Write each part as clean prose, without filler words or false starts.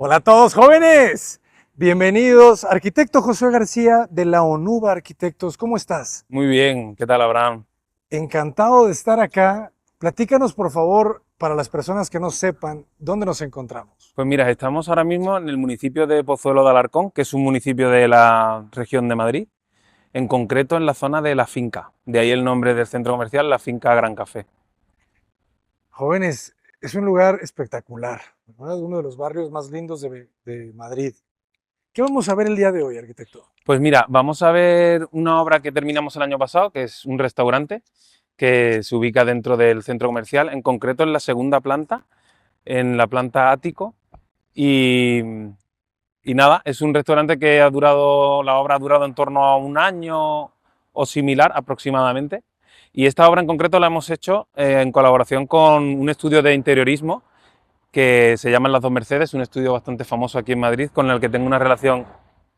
Hola a todos jóvenes, bienvenidos. Arquitecto Josué García de la ONUBA Arquitectos, ¿cómo estás? Muy bien, ¿qué tal, Abraham? Encantado de estar acá. Platícanos por favor, para las personas que no sepan, dónde nos encontramos. Pues mira, estamos ahora mismo en el municipio de Pozuelo de Alarcón, que es un municipio de la región de Madrid, en concreto en la zona de La Finca. De ahí el nombre del centro comercial, La Finca Gran Café. Jóvenes, es un lugar espectacular, ¿verdad? Uno de los barrios más lindos de Madrid. ¿Qué vamos a ver el día de hoy, arquitecto? Pues mira, vamos a ver una obra que terminamos el año pasado, que es un restaurante que se ubica dentro del centro comercial, en concreto en la segunda planta, en la planta ático. Y, y nada, es un restaurante que ha durado, la obra ha durado en torno a un año o similar aproximadamente. Y esta obra en concreto la hemos hecho en colaboración con un estudio de interiorismo que se llama Las Dos Mercedes, un estudio bastante famoso aquí en Madrid, con el que tengo una relación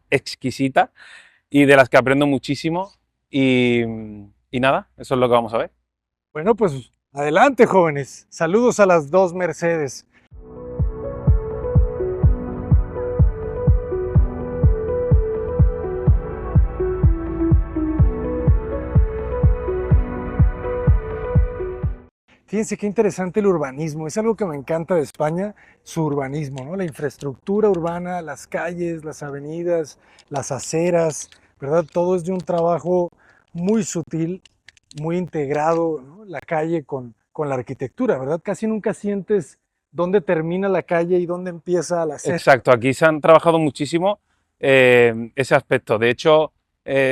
exquisita y de las que aprendo muchísimo. Y, y nada, eso es lo que vamos a ver. Bueno, pues adelante, jóvenes. Saludos a las dos Mercedes. Fíjense qué interesante el urbanismo. Es algo que me encanta de España, su urbanismo, ¿no? La infraestructura urbana, las calles, las avenidas, las aceras, ¿verdad? Todo es de un trabajo muy sutil, muy integrado, ¿no? La calle con la arquitectura, ¿verdad? Casi nunca sientes dónde termina la calle y dónde empieza la acera. Exacto, aquí se han trabajado muchísimo ese aspecto. De hecho,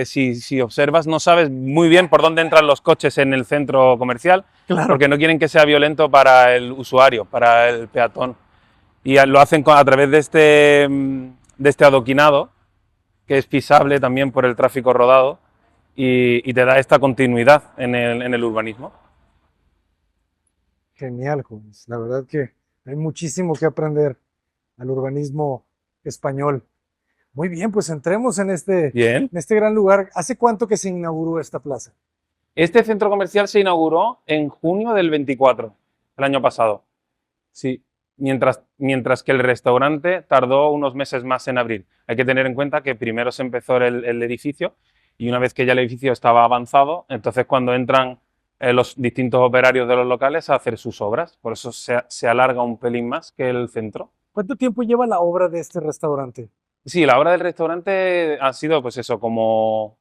si observas, no sabes muy bien por dónde entran los coches en el centro comercial, Claro. porque no quieren que sea violento para el usuario, para el peatón. Y lo hacen a través de este adoquinado, que es pisable también por el tráfico rodado, y te da esta continuidad en el urbanismo. Genial, jóvenes. La verdad que hay muchísimo que aprender al urbanismo español. Muy bien, pues entremos Bien. en este gran lugar. ¿Hace cuánto que se inauguró esta plaza? Este centro comercial se inauguró en junio del 24, el año pasado. Sí, mientras que el restaurante tardó unos meses más en abrir. Hay que tener en cuenta que primero se empezó el edificio y una vez que ya el edificio estaba avanzado, entonces cuando entran los distintos operarios de los locales a hacer sus obras. Por eso se alarga un pelín más que el centro. ¿Cuánto tiempo lleva la obra de este restaurante? Sí, la obra del restaurante ha sido, pues eso, como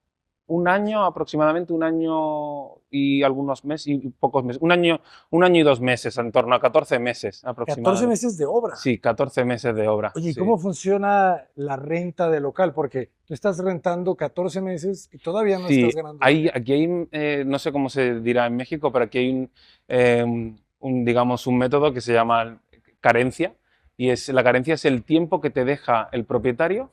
un año aproximadamente, un año y algunos meses y pocos meses, un año y 2 meses, en torno a 14 meses 14 aproximadamente. meses de obra. Sí, 14 meses de obra, Oye, ¿y sí. cómo funciona la renta de local? Porque tú estás rentando 14 meses y todavía no estás Sí, ganando dinero. aquí hay, no sé cómo se dirá en México, pero aquí hay digamos, un método que se llama carencia, y la carencia es el tiempo que te deja el propietario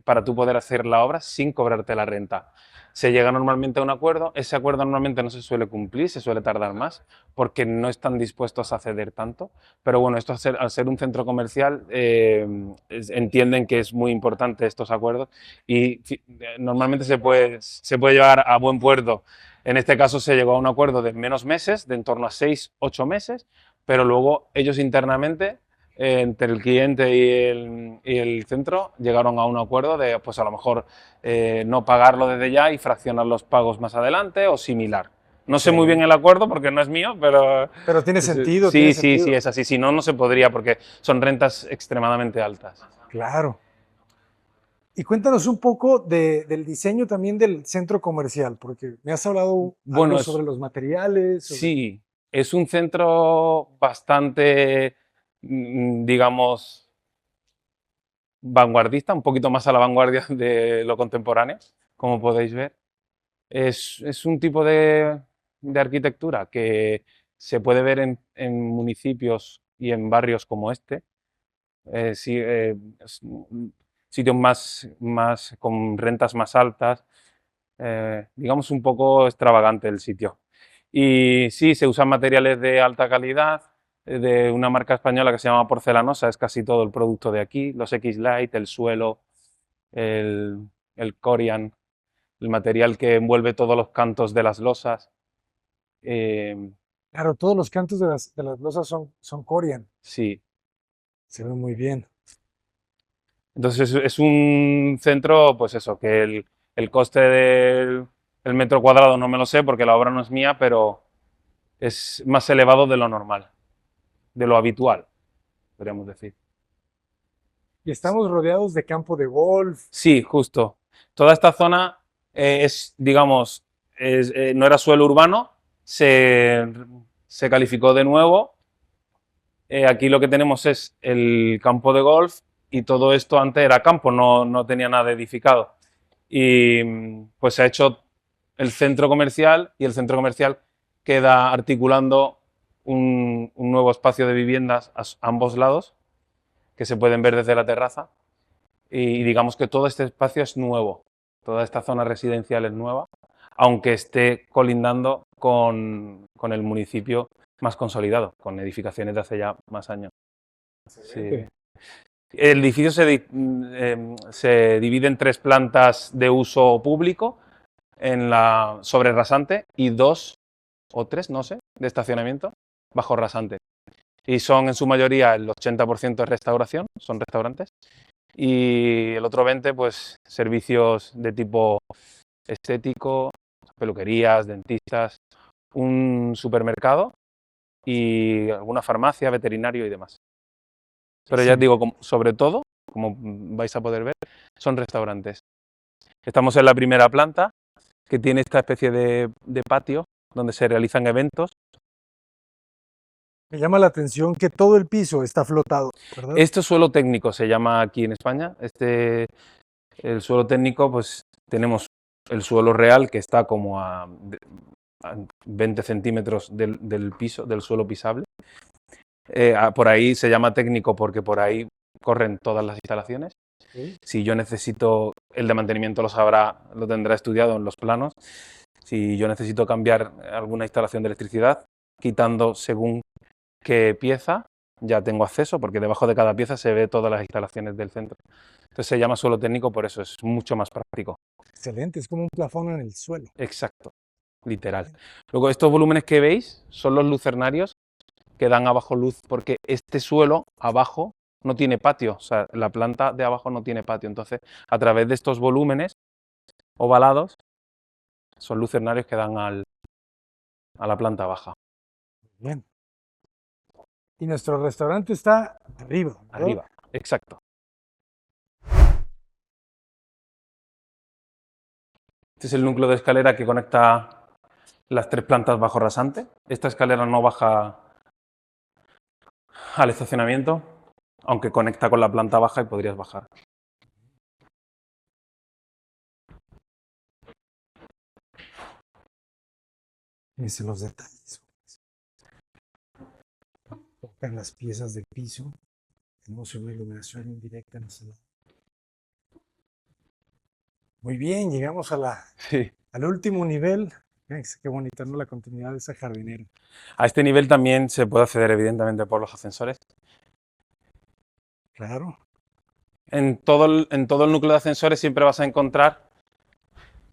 para tú poder hacer la obra sin cobrarte la renta. Se llega normalmente a un acuerdo, ese acuerdo normalmente no se suele cumplir, se suele tardar más, porque no están dispuestos a ceder tanto, pero bueno, esto al ser un centro comercial entienden que es muy importante estos acuerdos y normalmente se puede llevar a buen puerto. En este caso se llegó a un acuerdo de menos meses, de en torno a 6, 8 meses, pero luego ellos internamente, entre el cliente y el centro, llegaron a un acuerdo de, pues a lo mejor, no pagarlo desde ya y fraccionar los pagos más adelante o similar. No sé muy bien Excelente. el acuerdo porque no es mío, pero Pero tiene sentido, tiene sí, sí, sí, sentido. es así. Si no, no se podría porque son rentas extremadamente altas. Claro. Y cuéntanos un poco del diseño también del centro comercial, porque me has hablado algo Bueno, sobre los materiales, sobre... sí, es un centro bastante, digamos, vanguardista, un poquito más a la vanguardia de lo contemporáneo, como podéis ver. Es un tipo de arquitectura que se puede ver en municipios y en barrios como este, sí, sitios con rentas más altas, digamos un poco extravagante el sitio. Y sí, se usan materiales de alta calidad, de una marca española que se llama Porcelanosa, es casi todo el producto de aquí, los X-Lite, el suelo, el Corian, el material que envuelve todos los cantos de las losas. Eh, Claro, todos los cantos de las losas son Corian. sí, Se ve muy bien. Entonces es un centro, pues eso, que el coste del el metro cuadrado no me lo sé porque la obra no es mía, pero es más elevado de lo normal, de lo habitual, podríamos decir. Y estamos rodeados de campo de golf. Sí, justo. Toda esta zona es, digamos, no era suelo urbano, se, se calificó de nuevo. Aquí lo que tenemos es el campo de golf y todo esto antes era campo, no tenía nada edificado. Y pues se ha hecho el centro comercial y el centro comercial queda articulando un nuevo espacio de viviendas a ambos lados que se pueden ver desde la terraza y digamos que todo este espacio es nuevo, toda esta zona residencial es nueva, aunque esté colindando con el municipio más consolidado, con edificaciones de hace ya más años. Sí. El edificio se divide en 3 plantas de uso público en la sobre rasante y 2 o 3, no sé, de estacionamiento bajo rasante. Y son en su mayoría el 80% de restauración, son restaurantes, y el otro 20% pues servicios de tipo estético, peluquerías, dentistas, un supermercado y alguna farmacia, veterinario y demás. Pero ya os Sí. digo, sobre todo, como vais a poder ver, son restaurantes. Estamos en la primera planta, que tiene esta especie de patio donde se realizan eventos. Me llama la atención que todo el piso está flotado, ¿verdad? Esto es suelo técnico, se llama aquí en España. El suelo técnico, pues tenemos el suelo real que está como a 20 centímetros del piso, del suelo pisable. Por ahí se llama técnico porque por ahí corren todas las instalaciones. Sí. Si yo necesito, el de mantenimiento lo sabrá, lo tendrá estudiado en los planos. Si yo necesito cambiar alguna instalación de electricidad, quitando según qué pieza, ya tengo acceso, porque debajo de cada pieza se ve todas las instalaciones del centro. Entonces se llama suelo técnico por eso, es mucho más práctico. Excelente, es como un plafón en el suelo. Exacto, literal. Luego, estos volúmenes que veis son los lucernarios que dan abajo luz, porque este suelo abajo no tiene patio, o sea, la planta de abajo no tiene patio. Entonces, a través de estos volúmenes ovalados, son lucernarios que dan a la planta baja, Bien. Y nuestro restaurante está arriba, ¿verdad? arriba. Exacto. Este es el núcleo de escalera que conecta las 3 plantas bajo rasante. Esta escalera no baja al estacionamiento, aunque conecta con la planta baja y podrías bajar. Fíjense los detalles. Tocan las piezas del piso. Tenemos una iluminación indirecta en ese lado. Muy bien, llegamos Sí. al último nivel. Fíjense qué bonita, ¿no? La continuidad de esa jardinera. A este nivel también se puede acceder, evidentemente, por los ascensores. Claro. En todo el núcleo de ascensores siempre vas a encontrar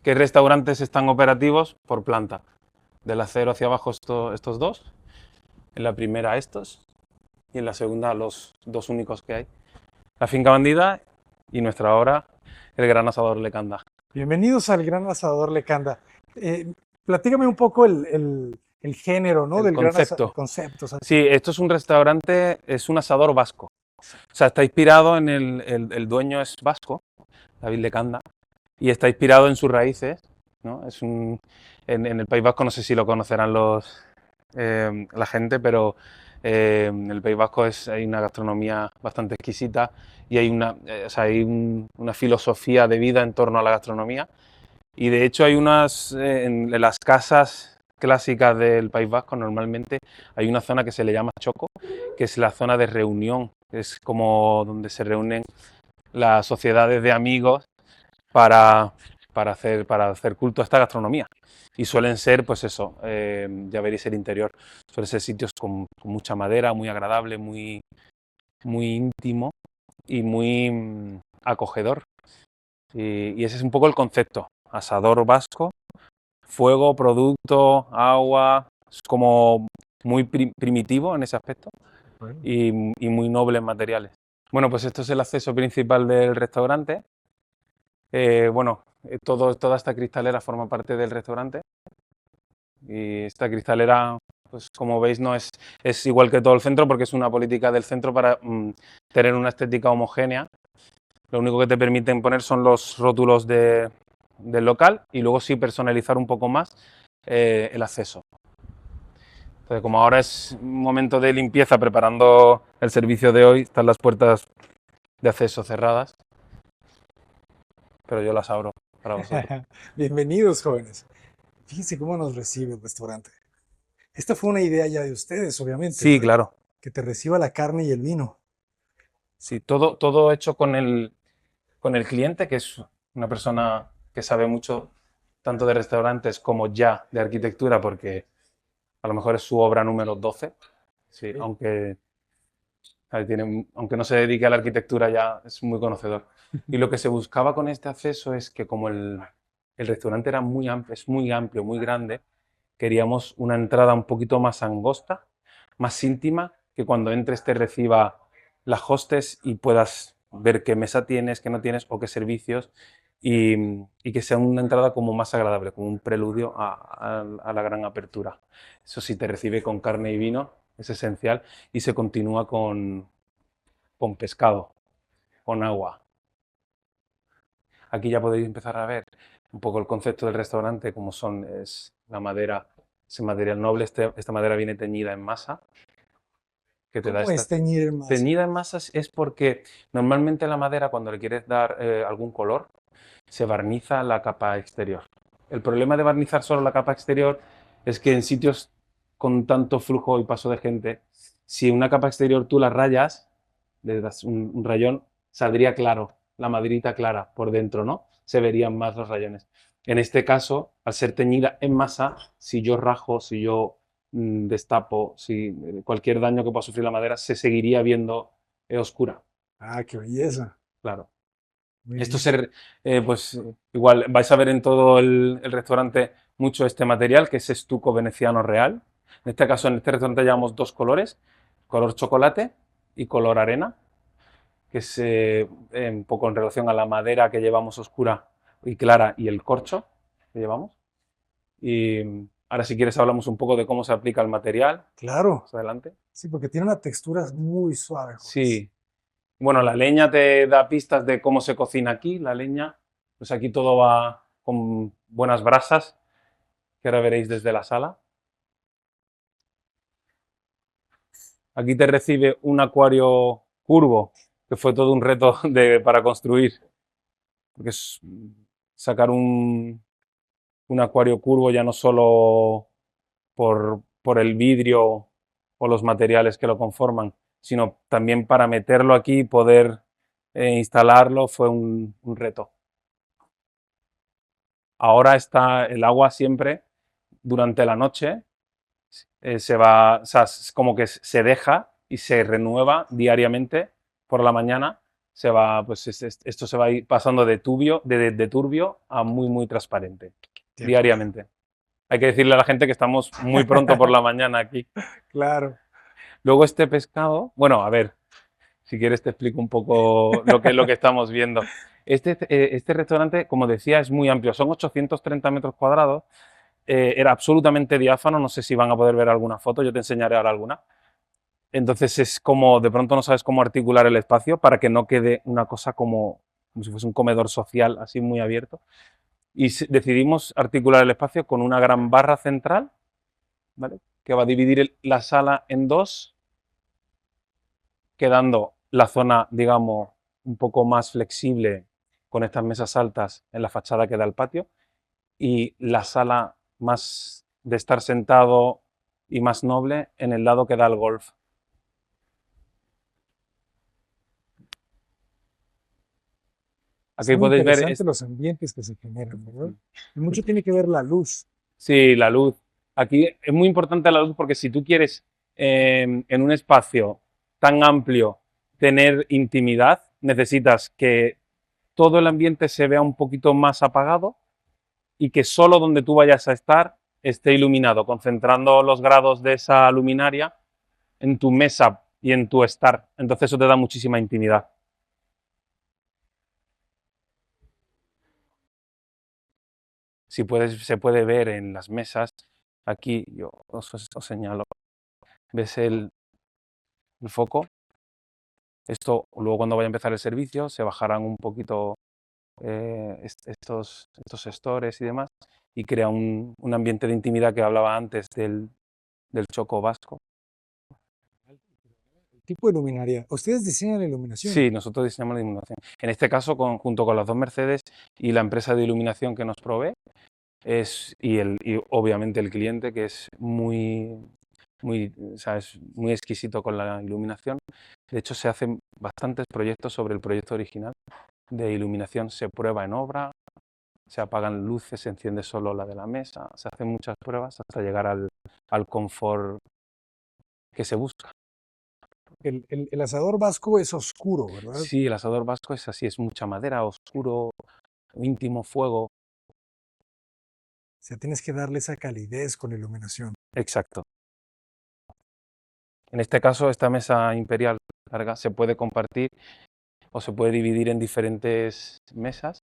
que restaurantes están operativos por planta. Del acero hacia abajo estos dos, en la primera estos y en la segunda los 2 únicos que hay. La Finca Bandida y nuestra obra, el Gran Asador Lecanda. Bienvenidos al Gran Asador Lecanda. Platícame un poco el género, ¿no? El Del el concepto. concepto. O sea, Sí, esto es un restaurante, es un asador vasco. O sea, está inspirado en el dueño es vasco, David Lecanda, y está inspirado en sus raíces, ¿no? En el País Vasco, no sé si lo conocerán la gente, pero en el País Vasco hay una gastronomía bastante exquisita y o sea, una filosofía de vida en torno a la gastronomía. Y de hecho hay en las casas clásicas del País Vasco normalmente hay una zona que se le llama Choco, que es la zona de reunión, es como donde se reúnen las sociedades de amigos para, para hacer culto a esta gastronomía. Y suelen ser, pues eso, ya veréis el interior, suelen ser sitios con mucha madera, muy agradable, muy íntimo y muy acogedor. Y ese es un poco el concepto, asador vasco, fuego, producto, agua, es como muy primitivo en ese aspecto. Bueno, y muy nobles materiales. Bueno, pues esto es el acceso principal del restaurante. Bueno, toda esta cristalera forma parte del restaurante y esta cristalera, pues como veis, no es igual que todo el centro porque es una política del centro para tener una estética homogénea. Lo único que te permiten poner son los rótulos del local y luego sí personalizar un poco más el acceso. Entonces, como ahora es un momento de limpieza preparando el servicio de hoy, están las puertas de acceso cerradas, pero yo las abro para vosotros. bienvenidos, jóvenes. Fíjense cómo nos recibe el restaurante. Esta fue una idea ya de ustedes, obviamente, Sí, claro. que te reciba la carne y el vino. Sí, todo hecho con el cliente, que es una persona que sabe mucho tanto de restaurantes como ya de arquitectura, porque a lo mejor es su obra número 12. Sí, Ok. aunque no se dedique a la arquitectura ya es muy conocedor. Y lo que se buscaba con este acceso es que como el restaurante era es muy amplio, muy grande, queríamos una entrada un poquito más angosta, más íntima, que cuando entres te reciba la hostess y puedas ver qué mesa tienes, qué no tienes o qué servicios y que sea una entrada como más agradable, como un preludio a la gran apertura. Eso sí, te recibe con carne y vino, es esencial, y se continúa con pescado, con agua. Aquí ya podéis empezar a ver un poco el concepto del restaurante, como es la madera, ese material noble. Esta madera viene teñida en masa, que te da ¿Cómo esta... es teñir en masa? Teñida en masa es porque normalmente la madera, cuando le quieres dar algún color, se barniza la capa exterior. El problema de barnizar solo la capa exterior es que en sitios con tanto flujo y paso de gente, si una capa exterior tú la rayas, le das un rayón, saldría claro, la maderita clara por dentro, ¿no? Se verían más los rayones. En este caso, al ser teñida en masa, si yo rajo, si yo destapo, si cualquier daño que pueda sufrir la madera, se seguiría viendo oscura, Ah, qué belleza. claro. Muy Esto bien. pues igual vais a ver en todo el restaurante mucho este material, que es estuco veneciano real. En este caso, en este restaurante llevamos dos colores, color chocolate y color arena, que es un poco en relación a la madera que llevamos oscura y clara y el corcho que llevamos. Y ahora si quieres hablamos un poco de cómo se aplica el material. Claro. Más adelante. Sí, porque tiene una textura muy suave, jóvenes. Sí, bueno, la leña te da pistas de cómo se cocina aquí. La leña, pues aquí todo va con buenas brasas, que ahora veréis desde la sala. Aquí te recibe un acuario curvo, que fue todo un reto para construir, porque es sacar un acuario curvo ya no solo por el vidrio o los materiales que lo conforman, sino también para meterlo aquí y poder instalarlo fue un reto. Ahora está el agua siempre durante la noche, o sea, es como que se deja y se renueva diariamente por la mañana. Pues esto se va a ir pasando de turbio a muy transparente De acuerdo. diariamente. Hay que decirle a la gente que estamos muy pronto por la mañana aquí. Claro. Luego este pescado, bueno, a ver, si quieres te explico un poco lo que estamos viendo. Este restaurante, como decía, es muy amplio, son 830 metros cuadrados, era absolutamente diáfano, no sé si van a poder ver alguna foto, yo te enseñaré ahora alguna. Entonces es como, de pronto no sabes cómo articular el espacio para que no quede una cosa como si fuese un comedor social, así muy abierto. Y decidimos articular el espacio con una gran barra central, ¿vale? Que va a dividir la sala en dos, quedando la zona, digamos, un poco más flexible con estas mesas altas en la fachada que da al patio y la sala más de estar sentado y más noble en el lado que da al golf. Es Aquí muy podéis ver, interesante los ambientes que se generan, ¿verdad? Y mucho tiene que ver la luz. sí, la luz. Aquí es muy importante la luz porque si tú quieres en un espacio tan amplio tener intimidad, necesitas que todo el ambiente se vea un poquito más apagado y que solo donde tú vayas a estar esté iluminado, concentrando los grados de esa luminaria en tu mesa y en tu estar. Entonces eso te da muchísima intimidad. Si puedes, se puede ver en las mesas, aquí yo os señalo, ves el foco. Esto luego cuando vaya a empezar el servicio se bajarán un poquito estos stores y demás y crea un ambiente de intimidad que hablaba antes del choco vasco. El tipo de luminaria. Ustedes diseñan la iluminación. Sí, nosotros diseñamos la iluminación. En este caso, junto con las dos Mercedes y la empresa de iluminación que nos provee, y obviamente el cliente, que es o sea, es muy exquisito con la iluminación. De hecho, se hacen bastantes proyectos sobre el proyecto original de iluminación. Se prueba en obra, se apagan luces, se enciende solo la de la mesa, se hacen muchas pruebas hasta llegar al confort que se busca. El asador vasco es oscuro, ¿verdad? Sí, el asador vasco es así, es mucha madera, oscuro, íntimo, fuego. O sea, tienes que darle esa calidez con la iluminación. Exacto. En este caso, esta mesa imperial larga se puede compartir o se puede dividir en diferentes mesas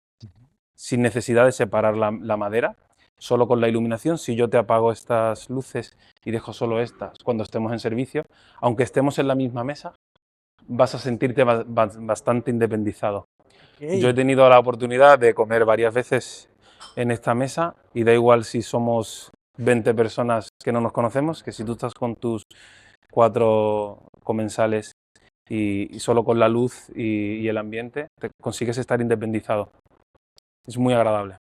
sin necesidad de separar la madera, solo con la iluminación. Si yo te apago estas luces y dejo solo estas cuando estemos en servicio, aunque estemos en la misma mesa, vas a sentirte bastante independizado. Yo he Ok. tenido la oportunidad de comer varias veces en esta mesa y da igual si somos 20 personas que no nos conocemos, que si tú estás con tus 4 comensales y solo con la luz y el ambiente, te consigues estar independizado. Es muy agradable.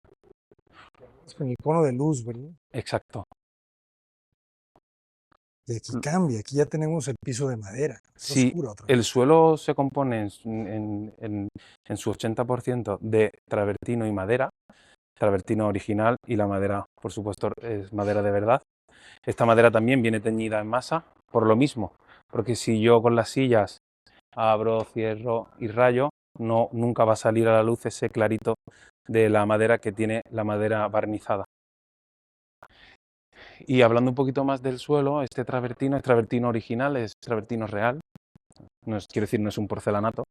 Es con el cono de luz, ¿verdad? Exacto. Y aquí cambia, aquí ya tenemos el piso de madera. Es Si oscuro otra el vez. suelo se compone en su 80% de travertino y madera, travertino original y la madera, por supuesto, es madera de verdad. Esta madera también viene teñida en masa por lo mismo, porque si yo con las sillas abro, cierro y rayo, nunca va a salir a la luz ese clarito de la madera que tiene la madera barnizada. Y hablando un poquito más del suelo, este travertino es travertino original, es travertino real, quiero decir, no es un porcelanato.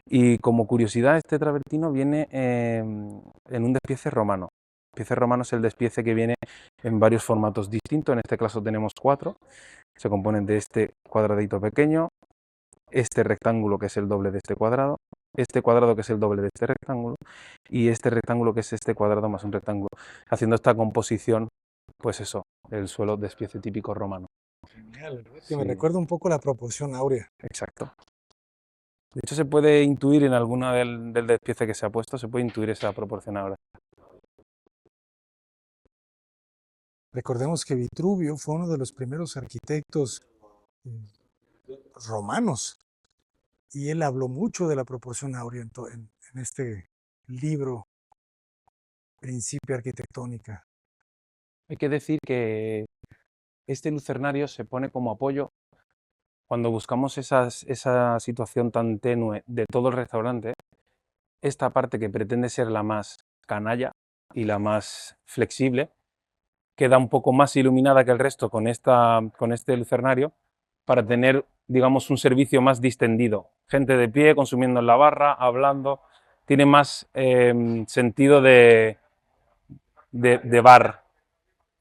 Y como curiosidad, este travertino viene en un despiece romano. El despiece romano es el despiece que viene en varios formatos distintos, en este caso tenemos 4, se componen de este cuadradito pequeño, este rectángulo que es el doble de este cuadrado que es el doble de este rectángulo y este rectángulo que es este cuadrado más un rectángulo, haciendo esta composición, pues eso, el suelo despiece típico romano. Genial, ¿verdad? Que me Sí, recuerda un poco la proporción áurea. exacto. De hecho, se puede intuir en alguna del despiece que se ha puesto, se puede intuir esa proporción ahora. Recordemos que Vitruvio fue uno de los primeros arquitectos romanos y él habló mucho de la proporción áurea en este libro, Principia Arquitectónica. Hay que decir que este lucernario se pone como apoyo cuando buscamos esa situación tan tenue de todo el restaurante. Esta parte que pretende ser la más canalla y la más flexible queda un poco más iluminada que el resto con este lucernario para tener, digamos, un servicio más distendido. Gente de pie, consumiendo en la barra, hablando. Tiene más sentido de bar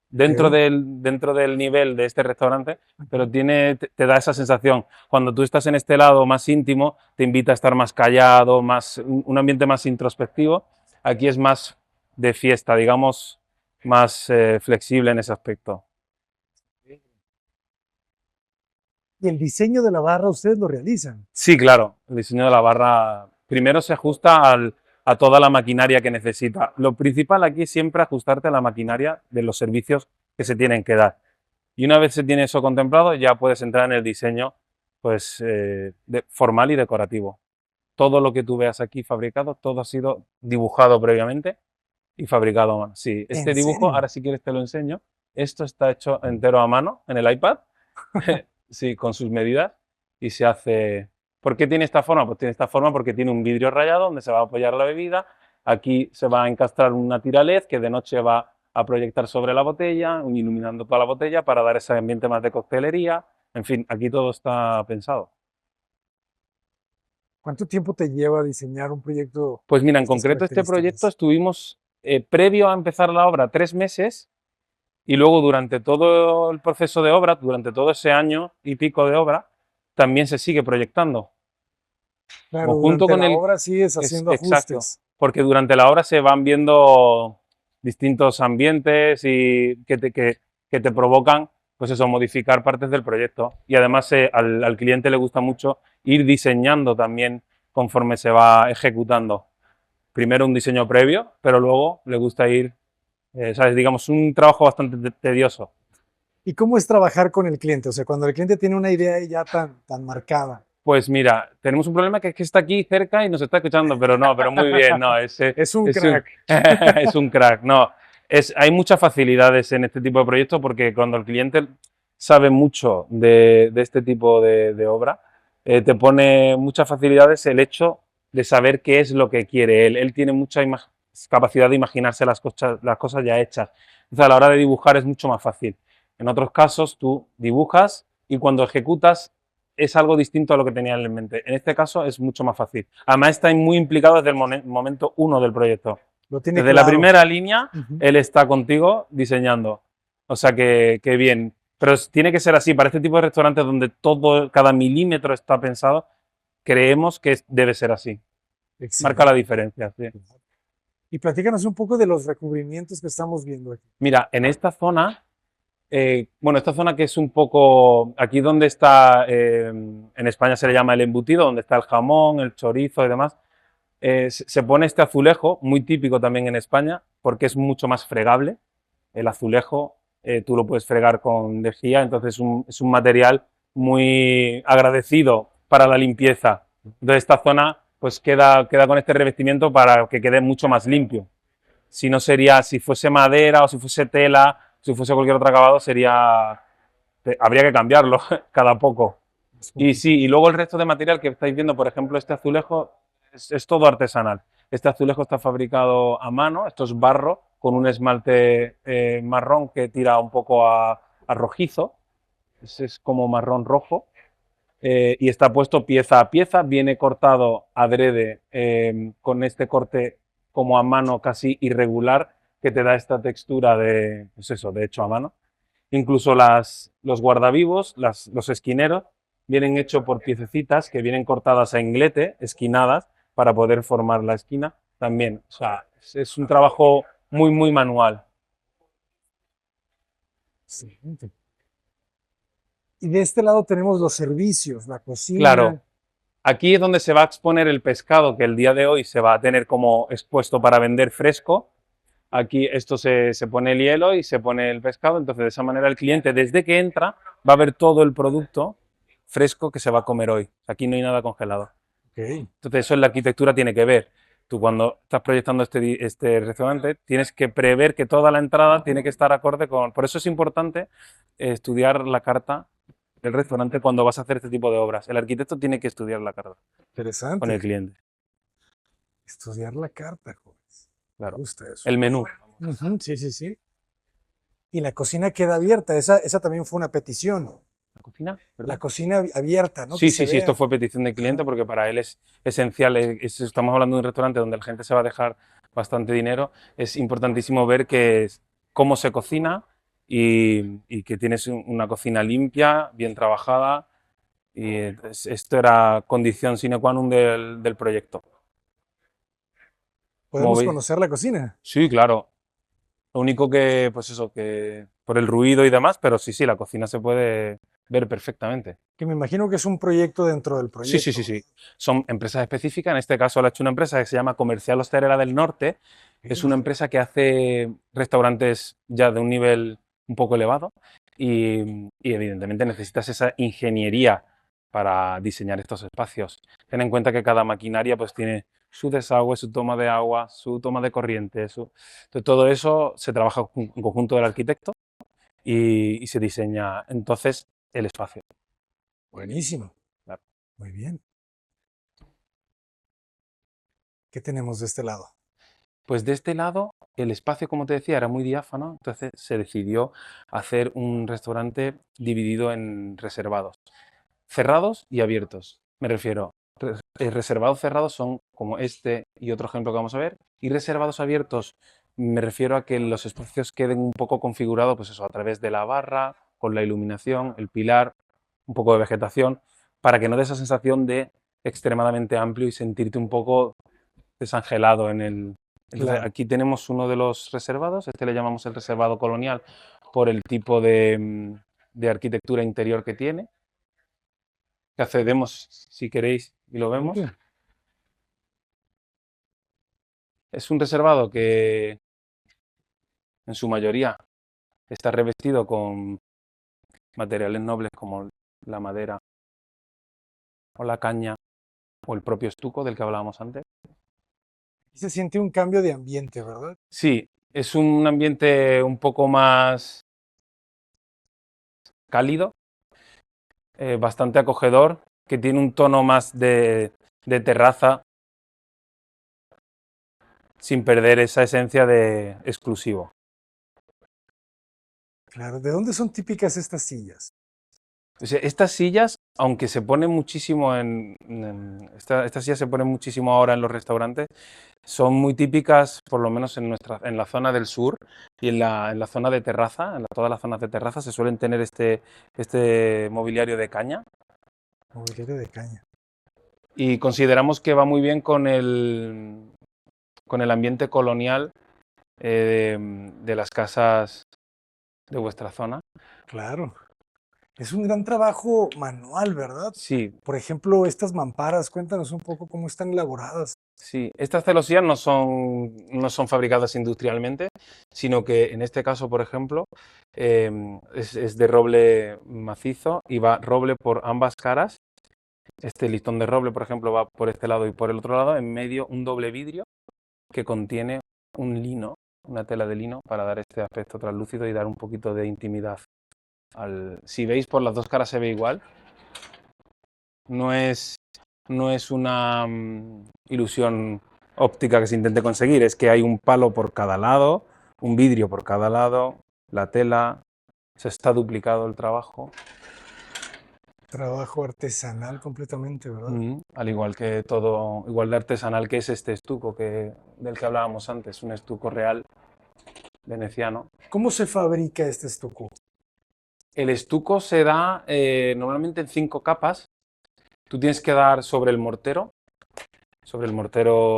dentro Ok. del nivel de este restaurante, pero te da esa sensación. Cuando tú estás en este lado más íntimo, te invita a estar más callado, un ambiente más introspectivo. Aquí es más de fiesta, digamos, más flexible en ese aspecto. Y el diseño de la barra ustedes lo realizan. Sí, claro, el diseño de la barra primero se ajusta a toda la maquinaria que necesita. Lo principal aquí es siempre ajustarte a la maquinaria de los servicios que se tienen que dar. Y una vez se tiene eso contemplado, ya puedes entrar en el diseño pues, formal y decorativo. Todo lo que tú veas aquí fabricado, todo ha sido dibujado previamente y fabricado a mano. Sí, este ¿En dibujo, serio? ahora si quieres te lo enseño. Esto está hecho entero a mano en el iPad, sí, con sus medidas y se hace. ¿Por qué tiene esta forma? Pues tiene esta forma porque tiene un vidrio rayado donde se va a apoyar la bebida. Aquí se va a encastrar una tira LED que de noche va a proyectar sobre la botella, iluminando toda la botella para dar ese ambiente más de coctelería. En fin, aquí todo está pensado. ¿Cuánto tiempo te lleva diseñar un proyecto Pues mira, de en estas concreto este proyecto características? estuvimos previo a empezar la obra 3 meses y luego durante todo el proceso de obra, durante todo ese año y pico de obra, también se sigue proyectando. Claro, Conjunto durante con la el... obra sigues Es haciendo exacto, ajustes. porque durante la obra se van viendo distintos ambientes y que te provocan, pues eso, modificar partes del proyecto. Y además al cliente le gusta mucho ir diseñando también conforme se va ejecutando. Primero un diseño previo, pero luego le gusta ir, ¿sabes? Digamos, un trabajo bastante tedioso. ¿Y cómo es trabajar con el cliente? O sea, cuando el cliente tiene una idea ya tan marcada. Pues mira, tenemos un problema que es que está aquí cerca y nos está escuchando, pero no, pero muy bien, no, Es un es un, crack. es un crack, no. Hay muchas facilidades en este tipo de proyectos porque cuando el cliente sabe mucho de este tipo de obra, te pone muchas facilidades el hecho de saber qué es lo que quiere él. Él tiene mucha capacidad de imaginarse las cosas ya hechas. Entonces, a la hora de dibujar es mucho más fácil. En otros casos, tú dibujas y cuando ejecutas es algo distinto a lo que tenían en mente. En este caso es mucho más fácil. Además está muy implicado desde el momento uno del proyecto. Lo tiene Desde la claro. primera línea, Ujú. él está contigo diseñando. O sea que bien. Pero tiene que ser así. Para este tipo de restaurantes donde todo, cada milímetro está pensado, creemos que debe ser así. Marca la Excelente. diferencia. Sí. Y platícanos un poco de los recubrimientos que estamos viendo aquí. Mira, en esta zona bueno, esta zona que es un poco, aquí donde está, en España se le llama el embutido, donde está el jamón, el chorizo y demás, se pone este azulejo, muy típico también en España, porque es mucho más fregable. El azulejo tú lo puedes fregar con lejía, entonces es un material muy agradecido para la limpieza. Entonces esta zona pues queda con este revestimiento para que quede mucho más limpio. Si no sería, si fuese madera o si fuese tela, si fuese cualquier otro acabado, habría que cambiarlo cada poco. Es Y sí, y complicado. luego el resto de material que estáis viendo, por ejemplo, este azulejo es todo artesanal. Este azulejo está fabricado a mano, esto es barro con un esmalte marrón que tira un poco a rojizo, es como marrón rojo, y está puesto pieza a pieza, viene cortado adrede con este corte como a mano casi irregular que te da esta textura de, pues eso, de hecho a mano. Incluso los guardavivos, los esquineros, vienen hechos por piececitas que vienen cortadas a inglete, esquinadas, para poder formar la esquina también. O sea, es un trabajo muy, muy manual. Excelente. Y de este lado tenemos los servicios, la Claro, cocina. aquí es donde se va a exponer el pescado que el día de hoy se va a tener como expuesto para vender fresco. Aquí esto se pone el hielo y se pone el pescado, entonces de esa manera el cliente desde que entra va a ver todo el producto fresco que se va a comer hoy. Aquí no hay nada congelado. Ok. Entonces eso en la arquitectura tiene que ver. Tú cuando estás proyectando este restaurante tienes que prever que toda la entrada tiene que estar acorde con... Por eso es importante estudiar la carta del restaurante cuando vas a hacer este tipo de obras. El arquitecto tiene que estudiar la carta con el Interesante. cliente. Estudiar la carta, jóvenes. Me Claro. gusta eso. El menú. Ujú, sí, sí, sí. Y la cocina queda abierta. Esa también fue una petición. ¿La cocina? La ¿Perdón? cocina abierta, ¿no? Que Sí, se sí, sí, esto vea. fue petición del cliente Ajá. porque para él es esencial. Estamos hablando de un restaurante donde la gente se va a dejar bastante dinero. Es importantísimo ver cómo se cocina y que tienes una cocina limpia, bien trabajada. Y esto era condición sine qua non del proyecto. Como Podemos veis, conocer la cocina. sí, claro. Lo único que, pues eso, que por el ruido y demás, pero sí, sí, la cocina se puede ver perfectamente. Que me imagino que es un proyecto dentro del Sí, sí, sí, proyecto. sí. Son empresas específicas. En este caso lo ha hecho una empresa que se llama Comercial Hostelera del Norte. Es una Ok. empresa que hace restaurantes ya de un nivel un poco elevado y evidentemente necesitas esa ingeniería para diseñar estos espacios. Ten en cuenta que cada maquinaria pues tiene su desagüe, su toma de agua, su toma de corriente. Entonces, todo eso se trabaja en conjunto del arquitecto y se diseña entonces el espacio. Buenísimo. Claro. Muy bien. ¿Qué tenemos de este lado? Pues de este lado el espacio, como te decía, era muy diáfano, entonces se decidió hacer un restaurante dividido en reservados, cerrados y abiertos. Me refiero, reservados cerrados son como este y otro ejemplo que vamos a ver, y reservados abiertos me refiero a que los espacios queden un poco configurados, pues eso, a través de la barra, con la iluminación, el pilar, un poco de vegetación, para que no dé esa sensación de extremadamente amplio y sentirte un poco desangelado en el... Entonces, Claro. aquí tenemos uno de los reservados, este le llamamos el reservado colonial por el tipo de arquitectura interior que tiene, que accedemos si queréis y lo vemos. Mira, Es un reservado que en su mayoría está revestido con materiales nobles como la madera o la caña o el propio estuco del que hablábamos antes. se siente un cambio de ambiente, ¿verdad? Sí, es un ambiente un poco más cálido, bastante acogedor, que tiene un tono más de terraza sin perder esa esencia de exclusivo. Claro. ¿De dónde son típicas estas sillas? O sea, estas sillas, aunque se ponen muchísimo estas sillas se ponen muchísimo ahora en los restaurantes, son muy típicas, por lo menos en la zona del sur y en la zona de terraza, todas las zonas de terraza se suelen tener este mobiliario de caña Mobiliario de caña. y consideramos que va muy bien con el ambiente colonial de las casas de vuestra zona. Claro. Es un gran trabajo manual, ¿verdad? Sí, Por ejemplo, estas mamparas, cuéntanos un poco cómo están elaboradas. sí, estas celosías no son fabricadas industrialmente, sino que en este caso, por ejemplo, es de roble macizo y va roble por ambas caras. Este listón de roble, por ejemplo, va por este lado y por el otro lado, en medio un doble vidrio que contiene un lino, una tela de lino, para dar este aspecto translúcido y dar un poquito de intimidad. Si veis, por las dos caras se ve igual. No es una ilusión óptica que se intente conseguir, es que hay un palo por cada lado, un vidrio por cada lado, la tela, se está duplicado el trabajo. Trabajo artesanal completamente, ¿verdad? Al igual que todo, igual de artesanal que es este estuco del que hablábamos antes, un estuco real veneciano. ¿Cómo se fabrica este estuco? El estuco se da normalmente en 5 capas. Tú tienes que dar sobre el mortero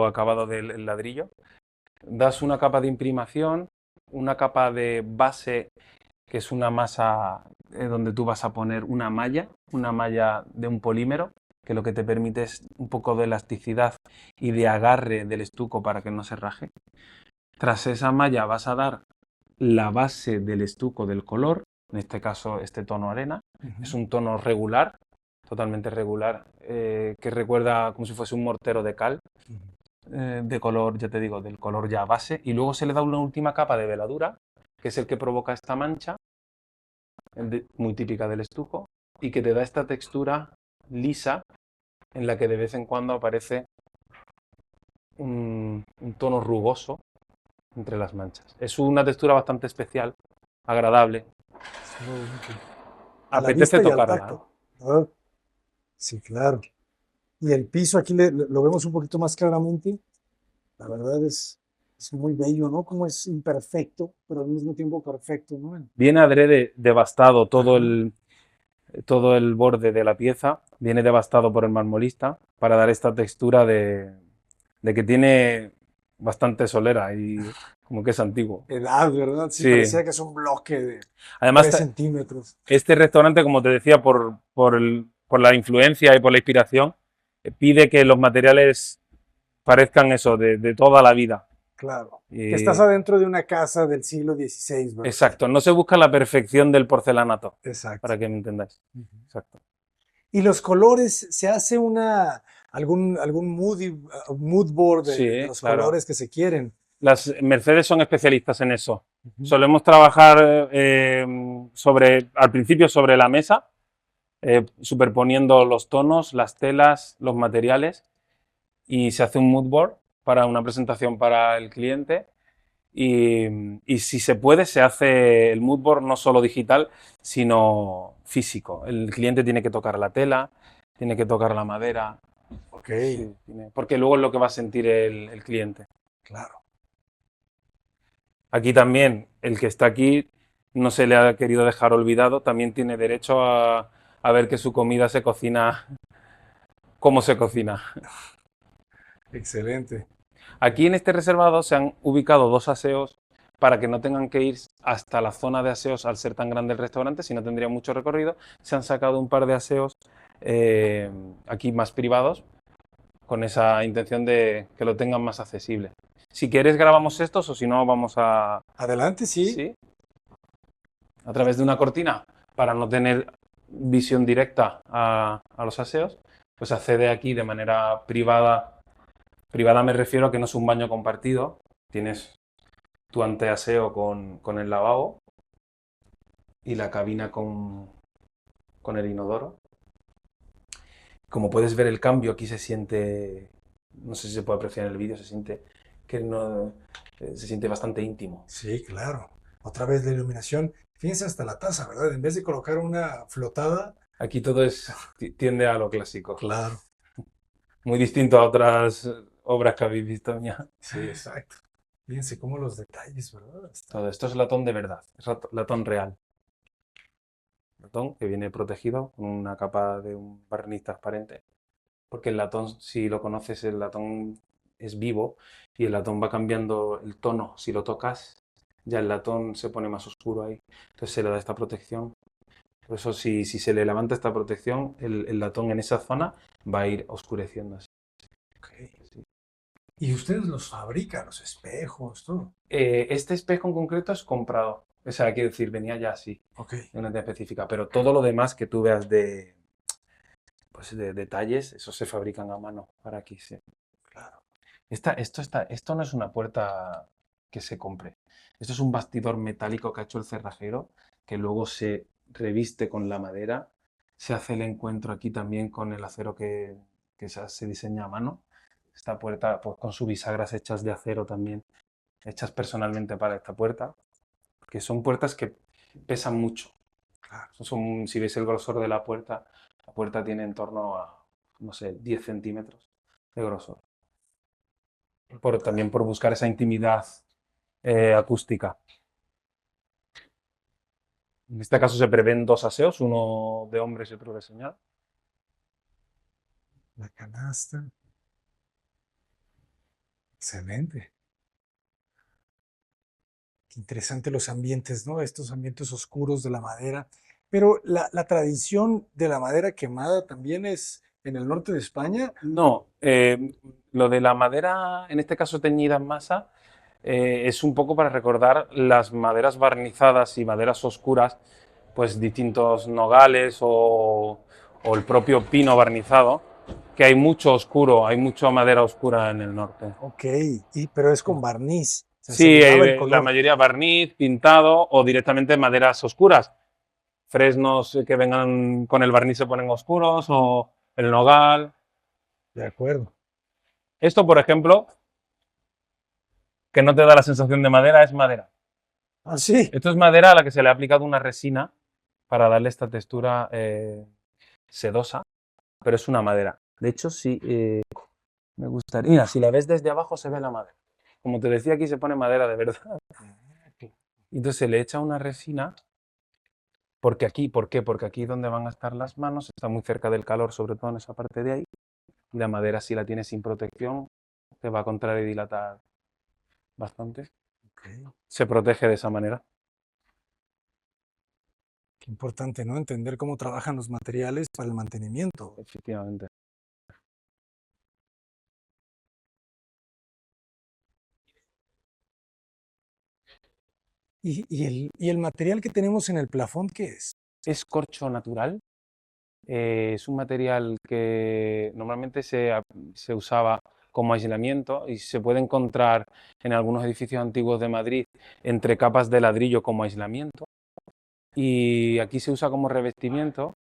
acabado del ladrillo. Das una capa de imprimación, una capa de base, que es una masa donde tú vas a poner una malla de un polímero, que lo que te permite es un poco de elasticidad y de agarre del estuco para que no se raje. Tras esa malla vas a dar la base del estuco del color, en este caso este tono arena. Es un tono regular, totalmente regular, que recuerda como si fuese un mortero de cal, de color, ya te digo, del color ya base, y luego se le da una última capa de veladura, que es el que provoca esta mancha, muy típica del estuco, y que te da esta textura lisa en la que de vez en cuando aparece un tono rugoso entre las manchas. Es una textura bastante especial, agradable. Sumamente. A la Apetece vista y al tocarla, ¿eh? tacto, ¿verdad? Sí, claro. Y el piso aquí lo vemos un poquito más claramente. La verdad es muy bello, ¿no? Como es imperfecto, pero al mismo tiempo perfecto, ¿no? Viene adrede devastado Ajá. todo el borde de la pieza, viene devastado por el marmolista para dar esta textura de que tiene bastante solera y como que es antiguo. Edad, ¿verdad? Sí, Sí. parecía que es un bloque de Además, 3 centímetros. este restaurante, como te decía, por la influencia y por la inspiración, pide que los materiales parezcan eso, de toda la vida. Claro. Que estás Y, adentro de una casa del siglo XVI, ¿verdad? exacto, no se busca la perfección del porcelanato, Exacto. para que me entendáis. Ujú. Exacto. Y los colores, ¿se hace algún mood board de Sí, los claro. colores que se quieren? Las Mercedes son especialistas en eso. Ujú. Solemos trabajar al principio sobre la mesa, superponiendo los tonos, las telas, los materiales, y se hace un mood board para una presentación para el cliente. y si se puede, se hace el mood board no solo digital, sino físico. El cliente tiene que tocar la tela, tiene que tocar la madera, Ok, sí, porque luego es lo que va a sentir el cliente. claro. Aquí también, el que está aquí no se le ha querido dejar olvidado, también tiene derecho a ver que su comida se cocina como se cocina. Excelente. Aquí en este reservado se han ubicado dos aseos para que no tengan que ir hasta la zona de aseos al ser tan grande el restaurante, si no tendría mucho recorrido. Se han sacado un par de aseos eh, aquí más privados con esa intención de que lo tengan más accesible. Si quieres grabamos estos o si no vamos a... Adelante, sí. ¿Sí? A través de una cortina para no tener visión directa a los aseos, pues accede aquí de manera privada. Privada me refiero a que no es un baño compartido, tienes tu anteaseo con el lavabo y la cabina con el inodoro. Como puedes ver el cambio aquí se siente, no sé si se puede apreciar en el vídeo, se siente que no, se siente bastante íntimo. Sí, claro. Otra vez la iluminación. Fíjense hasta la taza, ¿verdad? En vez de colocar una flotada, Aquí todo tiende a lo clásico, claro. muy distinto a otras obras que habéis visto mía. Sí, exacto. Fíjense cómo los detalles, ¿verdad? Todo esto es latón de verdad, es latón real. Latón que viene protegido con una capa de un barniz transparente. Porque el latón, si lo conoces, el latón es vivo y el latón va cambiando el tono. Si lo tocas, ya el latón se pone más oscuro ahí. Entonces se le da esta protección. Por eso, si se le levanta esta protección, el latón en esa zona va a ir oscureciéndose. Ok. Y ustedes los fabrican, los espejos, todo. Este espejo en concreto es comprado. O sea, quiero decir, venía ya así, Ok, de una entidad específica. Pero todo lo demás que tú veas pues de detalles, eso se fabrican a mano para aquí. Sí. claro. Esto no es una puerta que se compre. Esto es un bastidor metálico que ha hecho el cerrajero, que luego se reviste con la madera. Se hace el encuentro aquí también con el acero que se diseña a mano. Esta puerta, pues con sus bisagras hechas de acero también, hechas personalmente para esta puerta, porque son puertas que pesan mucho. Claro. Si veis el grosor de la puerta tiene en torno a, no sé, 10 centímetros de grosor. También por buscar esa intimidad acústica. En este caso se prevén dos aseos, uno de hombres y otro de señal. La canasta. Excelente. Qué interesante los ambientes, ¿no? Estos ambientes oscuros de la madera. Pero la tradición de la madera quemada también es en el norte de España. No, lo de la madera, en este caso teñida en masa, es un poco para recordar las maderas barnizadas y maderas oscuras, pues distintos nogales o el propio pino barnizado, que hay mucho oscuro, hay mucha madera oscura en el norte. Ok, pero es con barniz. O sea, se Sí, le daba el la color. mayoría barniz, pintado o directamente maderas oscuras. Fresnos que vengan con el barniz se ponen oscuros o el nogal. De acuerdo. Esto, por ejemplo, que no te da la sensación de madera, es madera. Ah, sí. Esto es madera a la que se le ha aplicado una resina para darle esta textura sedosa, pero es una madera. De hecho, sí, me gustaría. Mira, si la ves desde abajo se ve la madera. Como te decía, aquí se pone madera de verdad. Y entonces se le echa una resina. Porque aquí, ¿por qué? Porque aquí donde van a estar las manos está muy cerca del calor, sobre todo en esa parte de ahí. Y la madera, si la tienes sin protección, te va a contraer y dilatar bastante. Ok. Se protege de esa manera. Qué importante, ¿no? Entender cómo trabajan los materiales para el mantenimiento. Efectivamente. Y el material que tenemos en el plafón, ¿qué es? Es corcho natural. Es un material que normalmente se usaba como aislamiento y se puede encontrar en algunos edificios antiguos de Madrid entre capas de ladrillo como aislamiento. Y aquí se usa como revestimiento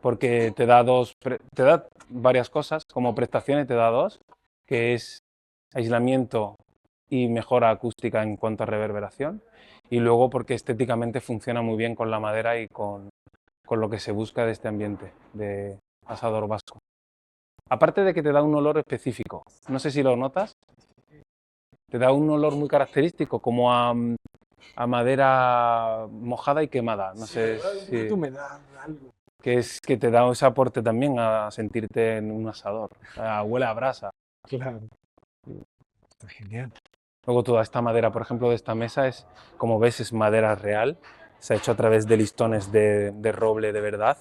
porque te da varias cosas, como prestaciones te da dos, que es aislamiento y mejora acústica en cuanto a reverberación. Y luego porque estéticamente funciona muy bien con la madera y con lo que se busca de este ambiente de asador vasco. Aparte de que te da un olor específico, no sé si lo notas, te da un olor muy característico, como a madera mojada y quemada. No sé si... Humedad, algo. Que es que te da ese aporte también a sentirte en un asador. Huele a brasa. Claro, está genial. Luego toda esta madera, por ejemplo, de esta mesa es, como ves, es madera real. Se ha hecho a través de listones de roble de verdad.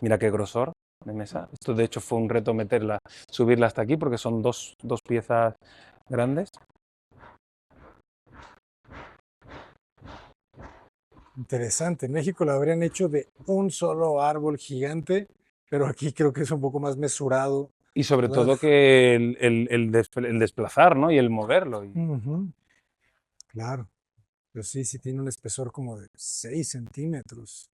Mira qué grosor de mesa. Esto de hecho fue un reto meterla, subirla hasta aquí porque son dos piezas grandes. Interesante. En México lo habrían hecho de un solo árbol gigante, pero aquí creo que es un poco más mesurado, Y sobre ¿verdad? todo que el desplazar, ¿no? Y el moverlo. Ujú, claro. Pero sí, sí tiene un espesor como de 6 centímetros.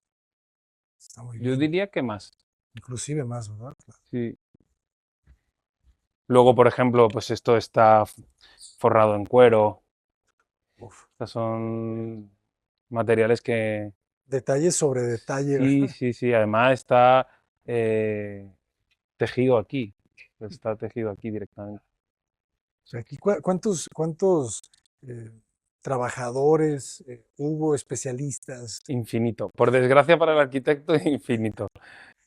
Está muy Yo bien. diría que más. Inclusive más, ¿verdad? Claro. Sí. Luego, por ejemplo, pues esto está forrado en cuero. Uf. Estos son materiales que Detalle sobre detalle, sí, ¿verdad? sí, sí. Además está eh, tejido aquí. Está tejido aquí directamente. O sea, aquí, ¿cuántos eh, trabajadores hubo, especialistas? Infinito. Por desgracia para el arquitecto, infinito.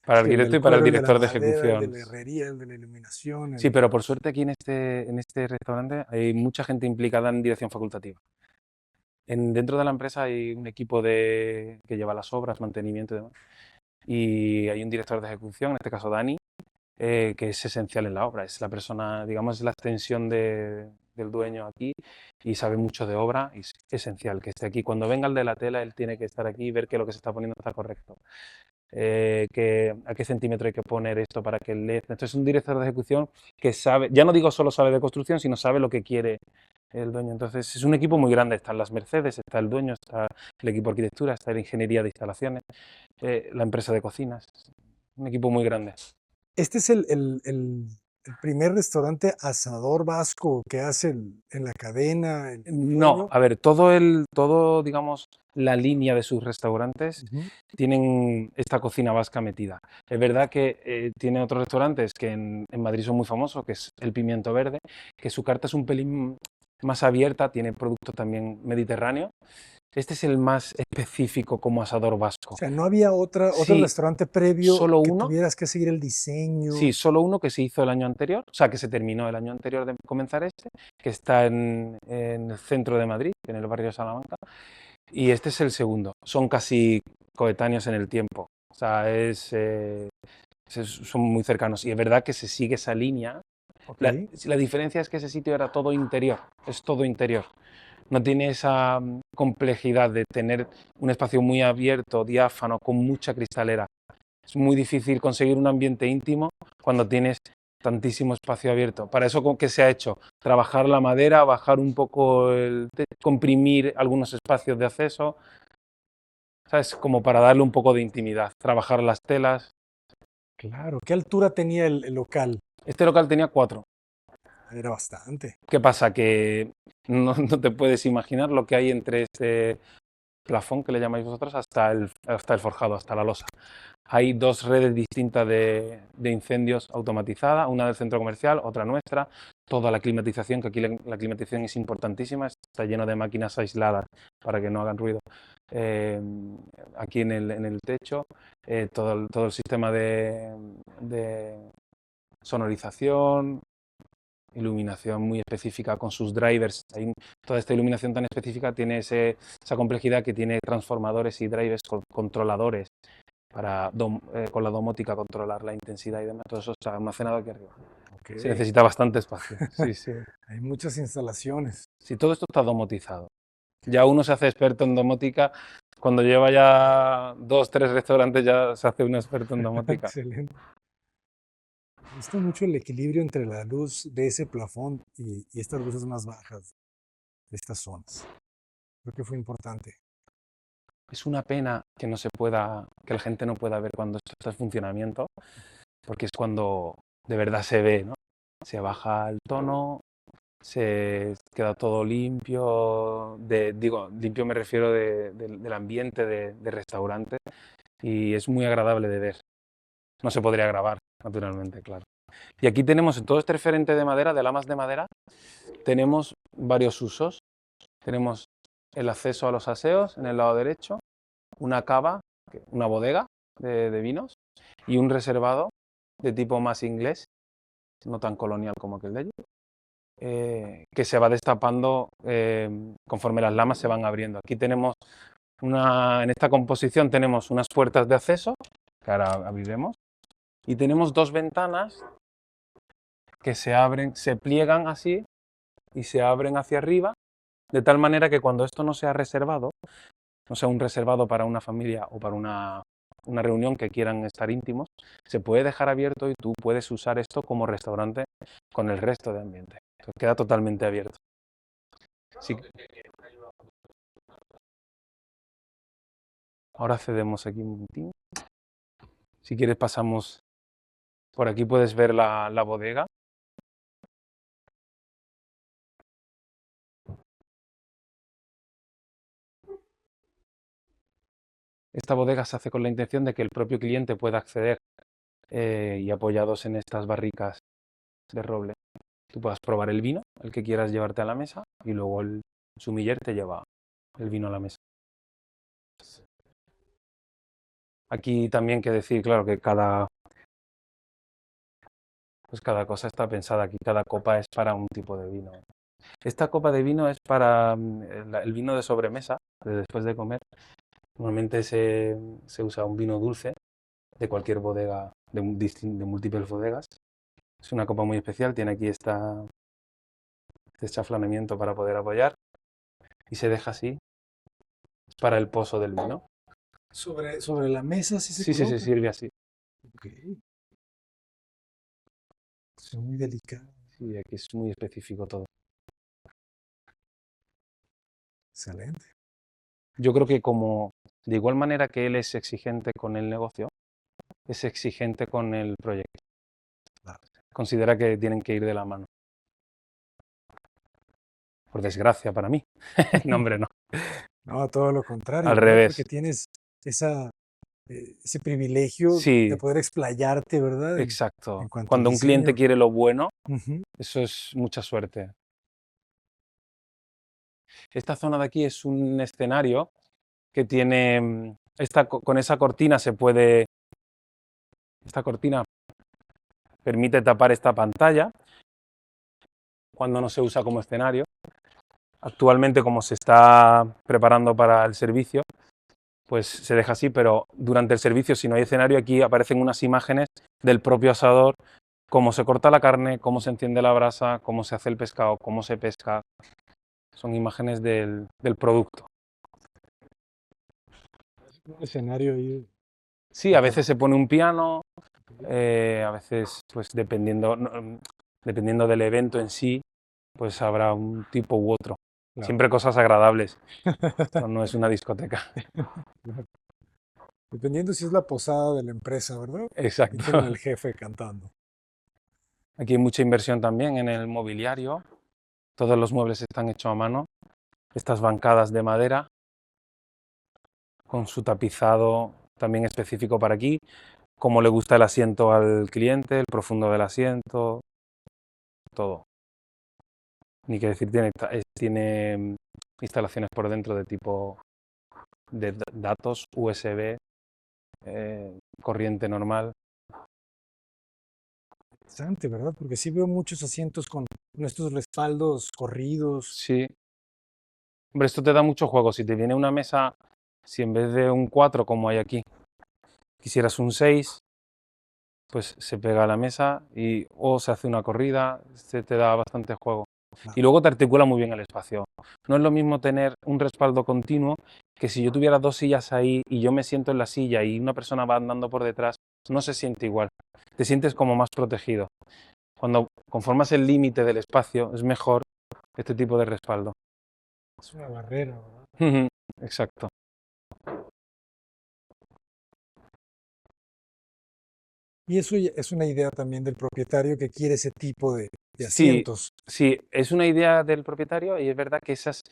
Para el Sí, el arquitecto del y para el cuero, el de la director de madera, el de ejecución. la herrería, el de la iluminación, Sí, pero por suerte aquí en este restaurante hay mucha gente implicada en dirección facultativa. Dentro de la empresa hay un equipo que lleva las obras, mantenimiento y demás. Y hay un director de ejecución, en este caso Dani, que es esencial en la obra. Es la persona, digamos, es la extensión del dueño aquí y sabe mucho de obra y es esencial que esté aquí. Cuando venga el de la tela, él tiene que estar aquí y ver que lo que se está poniendo está correcto. A qué centímetro hay que poner esto para que el LED... Entonces es un director de ejecución que sabe, ya no digo solo sabe de construcción, sino sabe lo que quiere el dueño. Entonces es un equipo muy grande. Están las Mercedes, está el dueño, está el equipo de arquitectura, está la ingeniería de instalaciones, la empresa de cocinas. Un equipo muy grande. este es el primer restaurante asador vasco que hace en la cadena, el No, dueño. a ver, todo, digamos, la línea de sus restaurantes Ujú. tienen esta cocina vasca metida. Es verdad que tiene otros restaurantes que en Madrid son muy famosos, que es el Pimiento Verde, que su carta es un pelín más abierta, tiene producto también mediterráneo. Este es el más específico como asador O vasco. sea, no había otro Sí, restaurante previo solo que uno. tuvieras que seguir el Sí, diseño. solo uno que se hizo el año anterior, o sea, que se terminó el año anterior de comenzar este, que está en el centro de Madrid, en el barrio de Salamanca, y este es el segundo. Son casi coetáneos en el tiempo, o sea, son muy cercanos. Y es verdad que se sigue esa línea. Ok, La diferencia es que ese sitio era todo interior, es todo interior. No tiene esa complejidad de tener un espacio muy abierto, diáfano, con mucha cristalera. Es muy difícil conseguir un ambiente íntimo cuando tienes tantísimo espacio abierto. Para eso, ¿qué se ha hecho? Trabajar la madera, bajar un poco comprimir algunos espacios de acceso, ¿sabes? Como para darle un poco de intimidad. Trabajar las telas. claro. ¿Qué altura tenía el local? Este local tenía 4. Era bastante. ¿Qué pasa? Que no te puedes imaginar lo que hay entre este plafón que le llamáis vosotros hasta el forjado, hasta la losa. Hay 2 redes distintas de incendios automatizadas, una del centro comercial, otra nuestra, toda la climatización, que aquí la climatización es importantísima, está lleno de máquinas aisladas para que no hagan ruido. Eh, Aquí en el techo, todo el sistema de sonorización, iluminación muy específica con sus drivers. Toda esta iluminación tan específica tiene esa complejidad que tiene transformadores y drivers controladores para con la domótica controlar la intensidad y demás. Todo eso está almacenado aquí arriba. Ok. Se necesita bastante espacio. Sí, sí. Hay muchas instalaciones. Sí, todo esto está domotizado. Ya uno se hace experto en domótica. Cuando lleva ya 2, 3 restaurantes ya se hace un experto en domótica. Excelente. Me gusta mucho el equilibrio entre la luz de ese plafón y estas luces más bajas de estas zonas. Creo que fue importante. Es una pena que no se pueda, que la gente no pueda ver cuando esto está en funcionamiento, porque es cuando de verdad se ve, ¿no? Se baja el tono, se queda todo limpio, digo, limpio me refiero del ambiente de restaurante y es muy agradable de ver. No se podría grabar, naturalmente, claro. Y aquí tenemos en todo este referente de madera, de lamas de madera, tenemos varios usos. Tenemos el acceso a los aseos en el lado derecho, una cava, una bodega de vinos y un reservado de tipo más inglés, no tan colonial como aquel de allí, que se va destapando conforme las lamas se van abriendo. Aquí tenemos en esta composición tenemos unas puertas de acceso, que ahora abriremos, y tenemos dos ventanas que se abren, se pliegan así y se abren hacia arriba, de tal manera que cuando esto no sea reservado, no sea un reservado para una familia o para una reunión que quieran estar íntimos, se puede dejar abierto y tú puedes usar esto como restaurante con el resto de ambiente. Entonces, queda totalmente abierto. Sí. Ahora cedemos aquí un momentín. Si quieres pasamos por aquí, puedes ver la bodega. Esta bodega se hace con la intención de que el propio cliente pueda acceder y apoyados en estas barricas de roble, tú puedas probar el vino, el que quieras llevarte a la mesa, y luego el sumiller te lleva el vino a la mesa. Aquí también que decir, claro, que pues cada cosa está pensada, aquí cada copa es para un tipo de vino. Esta copa de vino es para el vino de sobremesa, de después de comer. Normalmente se usa un vino dulce de cualquier bodega, de múltiples bodegas. Es una copa muy especial, tiene aquí este chaflanamiento para poder apoyar y se deja así para el pozo del vino. Sobre la mesa sí se Sí, sí, se coloca. sirve así. Ok. Es muy delicado. Sí, aquí es muy específico todo. Excelente. Yo creo que como de igual manera que él es exigente con el negocio, es exigente con el proyecto. Claro. Considera que tienen que ir de la mano. Por desgracia para mí. No, hombre, no. No, todo lo contrario, Al ¿verdad? revés. Porque tienes esa, ese privilegio de Sí, poder explayarte, ¿verdad? En exacto. cuanto al Cuando un cliente diseño. quiere lo bueno, Ujú. eso es mucha suerte. Esta zona de aquí es un escenario que tiene, con esa cortina se puede, esta cortina permite tapar esta pantalla cuando no se usa como escenario. Actualmente, como se está preparando para el servicio, pues se deja así, pero durante el servicio, si no hay escenario, aquí aparecen unas imágenes del propio asador, cómo se corta la carne, cómo se enciende la brasa, cómo se hace el pescado, cómo se pesca. Son imágenes del producto. Un escenario ahí. Sí, a veces se pone un piano, a veces, pues dependiendo, dependiendo del evento en sí, pues habrá un tipo u otro. Claro. Siempre cosas agradables. Esto no es una discoteca. Claro. Dependiendo si es la posada de la empresa, ¿verdad? Y tienen Exacto. al jefe cantando. Aquí hay mucha inversión también en el mobiliario. Todos los muebles están hechos a mano. Estas bancadas de madera con su tapizado también específico para aquí. Cómo le gusta el asiento al cliente, el profundo del asiento, todo. Ni que decir, tiene instalaciones por dentro de tipo de datos USB, corriente normal. Interesante, ¿verdad? Porque sí veo muchos asientos con estos respaldos corridos. Sí. Hombre, esto te da mucho juego. Si te viene una mesa, si en vez de un 4 como hay aquí, quisieras un 6, pues se pega a la mesa o se hace una corrida, se te da bastante juego. Y Claro. luego te articula muy bien el espacio. No es lo mismo tener un respaldo continuo que si yo tuviera dos sillas ahí y yo me siento en la silla y una persona va andando por detrás, no se siente igual. Te sientes como más protegido. Cuando conformas el límite del espacio, es mejor este tipo de respaldo. Es una barrera, ¿verdad? Exacto. Y eso es una idea también del propietario que quiere ese tipo de Sí, asientos. sí, es una idea del propietario y es verdad que esos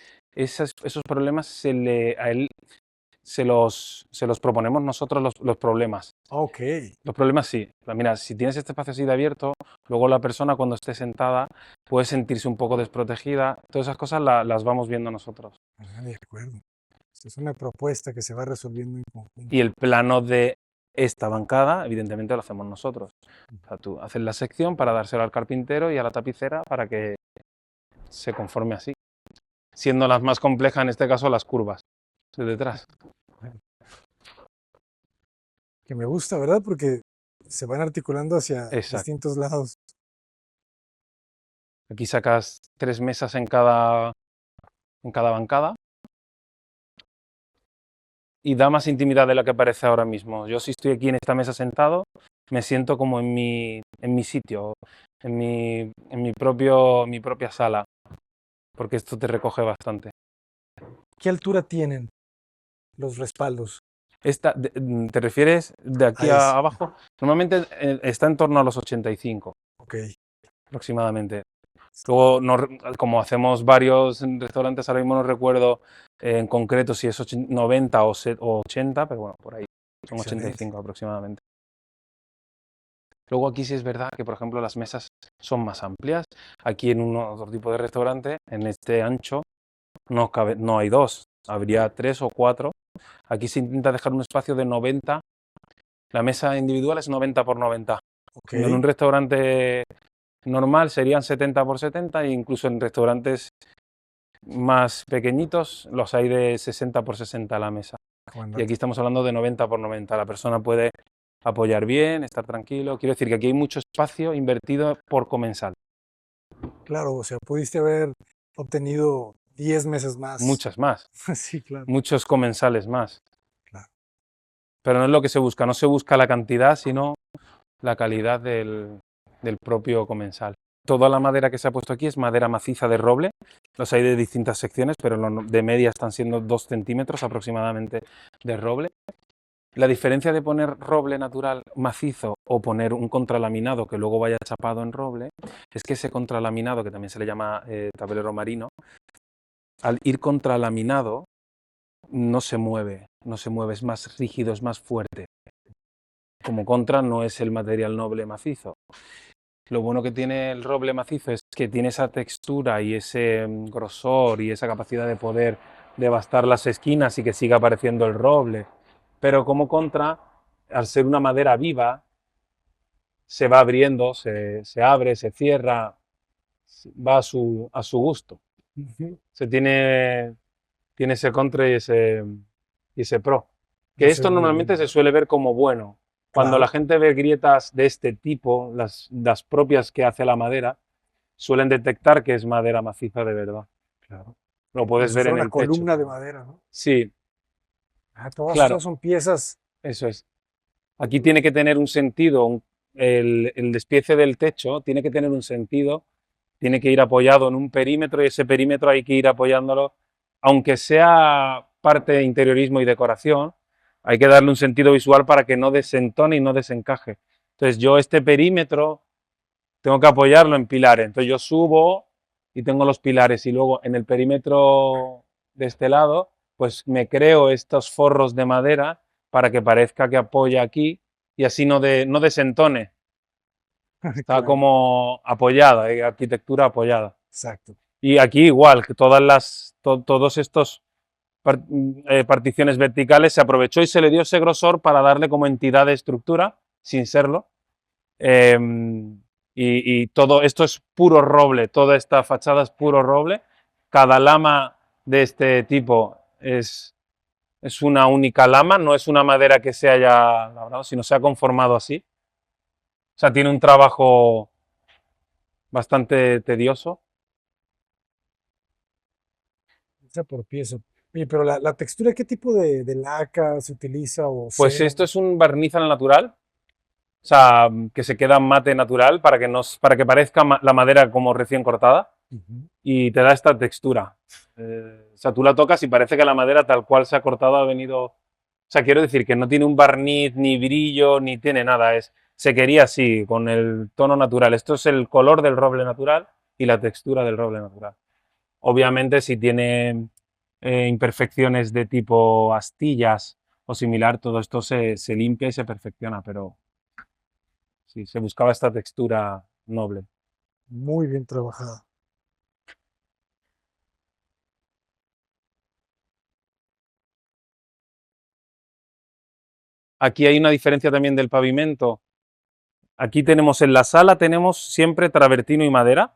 problemas a él se los proponemos nosotros los problemas. Ok, Los problemas sí. Mira, si tienes este espacio así de abierto, luego la persona cuando esté sentada puede sentirse un poco desprotegida. Todas esas cosas las vamos viendo nosotros. de acuerdo. Esta es una propuesta que se va resolviendo en Y conjunto. el plano de esta bancada, evidentemente, lo hacemos nosotros. O sea, tú haces la sección para dársela al carpintero y a la tapicera para que se conforme así. Siendo las más complejas, en este caso, las curvas de detrás. Que me gusta, ¿verdad? Porque se van articulando hacia Exacto. distintos lados. Aquí sacas 3 mesas en cada bancada y da más intimidad de la que parece ahora mismo. Yo si estoy aquí en esta mesa sentado, me siento como en mi sitio, mi propia sala, porque esto te recoge bastante. ¿Qué altura tienen los respaldos? ¿Te refieres de A aquí ese. abajo? Normalmente está en torno a los 85 Ok. aproximadamente. Luego, como hacemos varios restaurantes, ahora mismo no recuerdo en concreto si es 90 o 80, pero bueno, por ahí son Excelente. 85 aproximadamente. Luego aquí sí es verdad que, por ejemplo, las mesas son más amplias. Aquí en otro tipo de restaurante, en este ancho, no hay dos, habría 3 o 4. Aquí se intenta dejar un espacio de 90. La mesa individual es 90 por 90. Ok. En un restaurante normal serían 70 por 70 e incluso en restaurantes más pequeñitos los hay de 60 por 60 la mesa. Y aquí estamos hablando de 90 por 90. La persona puede apoyar bien, estar tranquilo. Quiero decir que aquí hay mucho espacio invertido por comensal. Claro, o sea, pudiste haber obtenido 10 meses más. Muchas más, Sí, claro, muchos comensales más. claro. Pero no es lo que se busca, no se busca la cantidad, sino la calidad del propio comensal. Toda la madera que se ha puesto aquí es madera maciza de roble. Los hay de distintas secciones, pero de media están siendo 2 centímetros aproximadamente de roble. La diferencia de poner roble natural macizo o poner un contralaminado que luego vaya chapado en roble es que ese contralaminado, que también se le llama tablero marino, al ir contralaminado no se mueve, es más rígido, es más fuerte. Como contra no es el material noble macizo. Lo bueno que tiene el roble macizo es que tiene esa textura y ese grosor y esa capacidad de poder devastar las esquinas y que siga apareciendo el roble. Pero como contra, al ser una madera viva, se va abriendo, se abre, se cierra, va a su gusto. Ujú. Se tiene ese contra y ese pro. Y Que se esto ve muy normalmente bien. se suele ver como bueno. Cuando la Claro, gente ve grietas de este tipo, las propias que hace la madera, suelen detectar que es madera maciza de verdad. claro. Lo Como puedes si ver fuera en una el techo. columna de madera, ¿no? Sí, Ah, todas claro, estas son piezas. eso es. Aquí tiene que tener un sentido, el despiece del techo tiene que tener un sentido, tiene que ir apoyado en un perímetro y ese perímetro hay que ir apoyándolo, aunque sea parte de interiorismo y decoración, hay que darle un sentido visual para que no desentone y no desencaje. Entonces yo este perímetro tengo que apoyarlo en pilares, entonces yo subo y tengo los pilares y luego en el perímetro de este lado pues me creo estos forros de madera para que parezca que apoya aquí y así no desentone. Está Claro, como apoyada, arquitectura apoyada. exacto. Y aquí igual, que todos estos particiones verticales se aprovechó y se le dio ese grosor para darle como entidad de estructura, sin serlo. Eh, y todo esto es puro roble, toda esta fachada es puro roble. Cada lama de este tipo es una única lama, no es una madera que se haya labrado, sino se ha conformado así. O sea, tiene un trabajo bastante tedioso. Pieza por pieza. Oye, pero la textura, ¿qué tipo de laca se utiliza o Pues cera? esto es un barniz al natural, o sea, que se queda mate natural para que parezca la madera como recién cortada Ujú. y te da esta textura. O sea, tú la tocas y parece que la madera tal cual se ha cortado ha venido... O sea, quiero decir que no tiene un barniz, ni brillo, ni tiene nada. Se quería así, con el tono natural. Esto es el color del roble natural y la textura del roble natural. Obviamente, si tiene imperfecciones de tipo astillas o similar, todo esto se limpia y se perfecciona, pero sí, se buscaba esta textura noble. Muy bien trabajada. Aquí hay una diferencia también del pavimento. Aquí tenemos en la sala, tenemos siempre travertino y madera.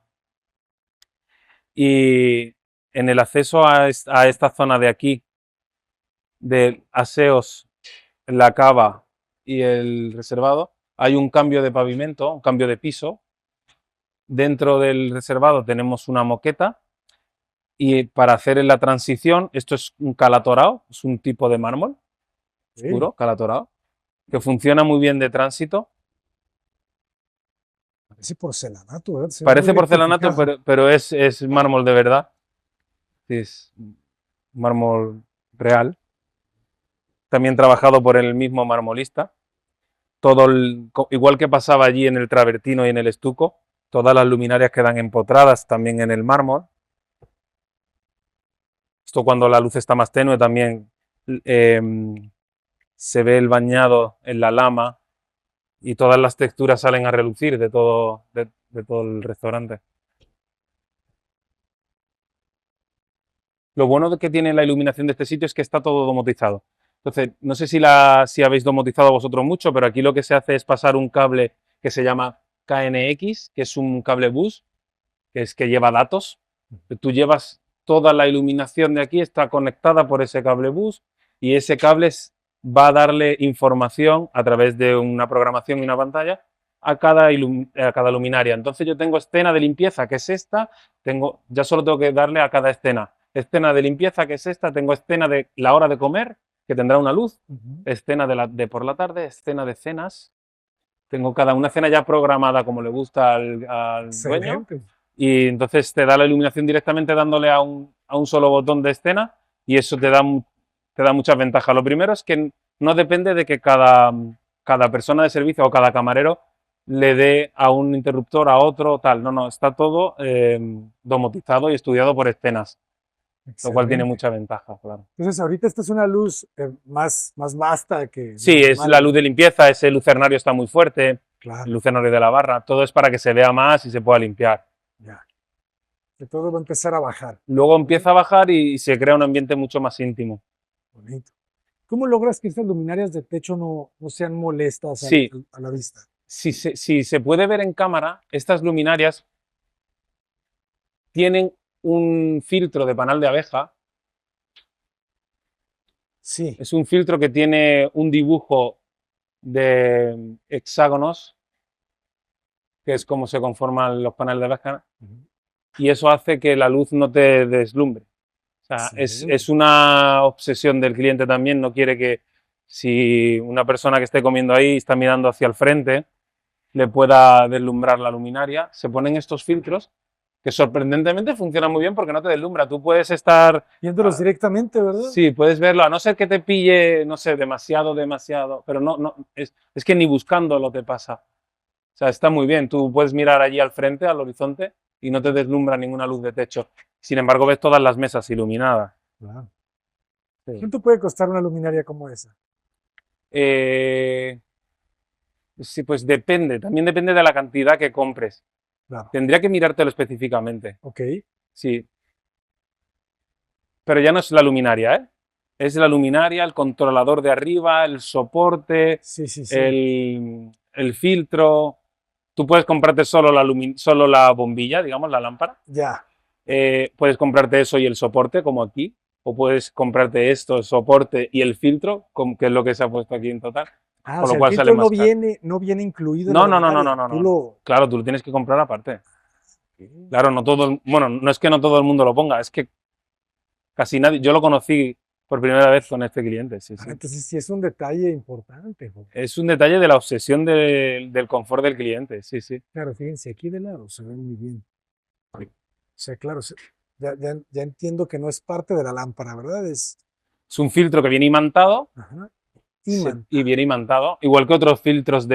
Y en el acceso a esta zona de aquí, de aseos, la cava y el reservado, hay un cambio de pavimento, un cambio de piso. Dentro del reservado tenemos una moqueta y para hacer la transición, esto es un calatorao, es un tipo de mármol Ok. oscuro, calatorao, que funciona muy bien de tránsito. Parece porcelanato, ¿verdad? Se ve muy Parece porcelanato, electrificado. pero es mármol de verdad. Sí, es mármol real. También trabajado por el mismo marmolista. Igual que pasaba allí en el travertino y en el estuco, todas las luminarias quedan empotradas también en el mármol. Esto cuando la luz está más tenue también eh, se ve el bañado en la lama y todas las texturas salen a relucir de todo el restaurante. Lo bueno que tiene la iluminación de este sitio es que está todo domotizado. Entonces, no sé si habéis domotizado vosotros mucho, pero aquí lo que se hace es pasar un cable que se llama KNX, que es un cable bus, que lleva datos. Tú llevas toda la iluminación de aquí, está conectada por ese cable bus y ese cable va a darle información a través de una programación y una pantalla a cada luminaria. Entonces yo tengo escena de limpieza, que es esta, ya solo tengo que darle a cada escena. Escena de limpieza, que es esta, tengo escena de la hora de comer, que tendrá una luz, Ujú. escena de por la tarde, escena de cenas. Tengo cada una escena ya programada como le gusta al dueño Excelente. y entonces te da la iluminación directamente dándole a un solo botón de escena y eso te da muchas ventajas. Lo primero es que no depende de que cada persona de servicio o cada camarero le dé a un interruptor, a otro, tal. No, no, está todo domotizado y estudiado por escenas, lo cual tiene Excelente. mucha ventaja, claro. Entonces, ahorita esta es una luz más vasta que lo Sí, es normal, la luz ¿verdad? de limpieza, ese lucernario está muy fuerte, el Claro, lucernario de la barra, todo es para que se vea más y se pueda limpiar. ya. Que todo va a empezar a bajar, Luego ¿verdad? empieza a bajar y se crea un ambiente mucho más íntimo. Bonito. ¿Cómo logras que estas luminarias de techo no sean molestas Sí, a la vista? si se puede ver en cámara, estas luminarias tienen un filtro de panal de abeja. Sí. Es un filtro que tiene un dibujo de hexágonos, que es como se conforman los paneles de abeja, Ujú. y eso hace que la luz no te deslumbre. O sea, Excelente. es una obsesión del cliente también, no quiere que si una persona que esté comiendo ahí está mirando hacia el frente, le pueda deslumbrar la luminaria. Se ponen estos filtros que sorprendentemente funcionan muy bien porque no te deslumbra. Tú puedes estar, Viéndolos directamente, ¿verdad? sí, puedes verlo, a no ser que te pille, no sé, demasiado, pero es que ni buscándolo te pasa. O sea, está muy bien. Tú puedes mirar allí al frente, al horizonte, y no te deslumbra ninguna luz de techo. Sin embargo, ves todas las mesas iluminadas. Claro. Sí. ¿Cuánto puede costar una luminaria como esa? Eh, sí, pues depende, también depende de la cantidad que compres. Claro. Tendría que mirártelo específicamente. Ok. Sí, pero ya no es la luminaria, ¿eh? Es la luminaria, el controlador de arriba, el soporte, Sí, sí, sí. el filtro. Tú puedes comprarte solo la bombilla, digamos, la lámpara. Ya. Puedes comprarte eso y el soporte, como aquí. O puedes comprarte esto, el soporte y el filtro, que es lo que se ha puesto aquí en total. Ah, o Con lo sea, el cual sale filtro más caro. no viene incluido en la No, no, no, no, luminaria. no, no, Tú no, no. lo. Claro, tú lo tienes que comprar aparte. Ok. Claro, no todo, bueno, no es que no todo el mundo lo ponga, es que casi nadie, yo lo conocí por primera vez con este cliente, sí, Ah, sí. entonces sí es un detalle importante, joven. Es un detalle de la obsesión del confort del cliente, sí, sí. Claro, fíjense, aquí de lado se ve muy bien. O sea, claro, ya entiendo que no es parte de la lámpara, ¿verdad? Es un filtro que viene imantado Ajá, y imanta. viene imantado, igual que otros filtros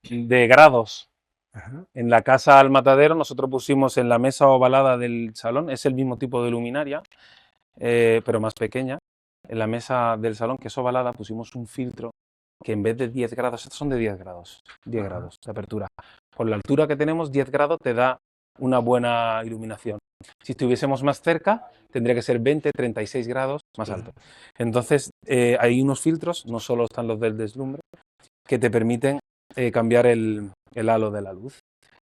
de grados. Ajá. En la casa al matadero nosotros pusimos en la mesa ovalada del salón, es el mismo tipo de luminaria, pero más pequeña. En la mesa del salón, que es ovalada, pusimos un filtro que en vez de 10 grados, estos son de 10 grados, 10 Ajá. grados de apertura. Por la altura que tenemos, 10 grados te da una buena iluminación. Si estuviésemos más cerca, tendría que ser 20, 36 grados más Claro. alto. Entonces, hay unos filtros, no solo están los del deslumbre, que te permiten cambiar el halo de la luz.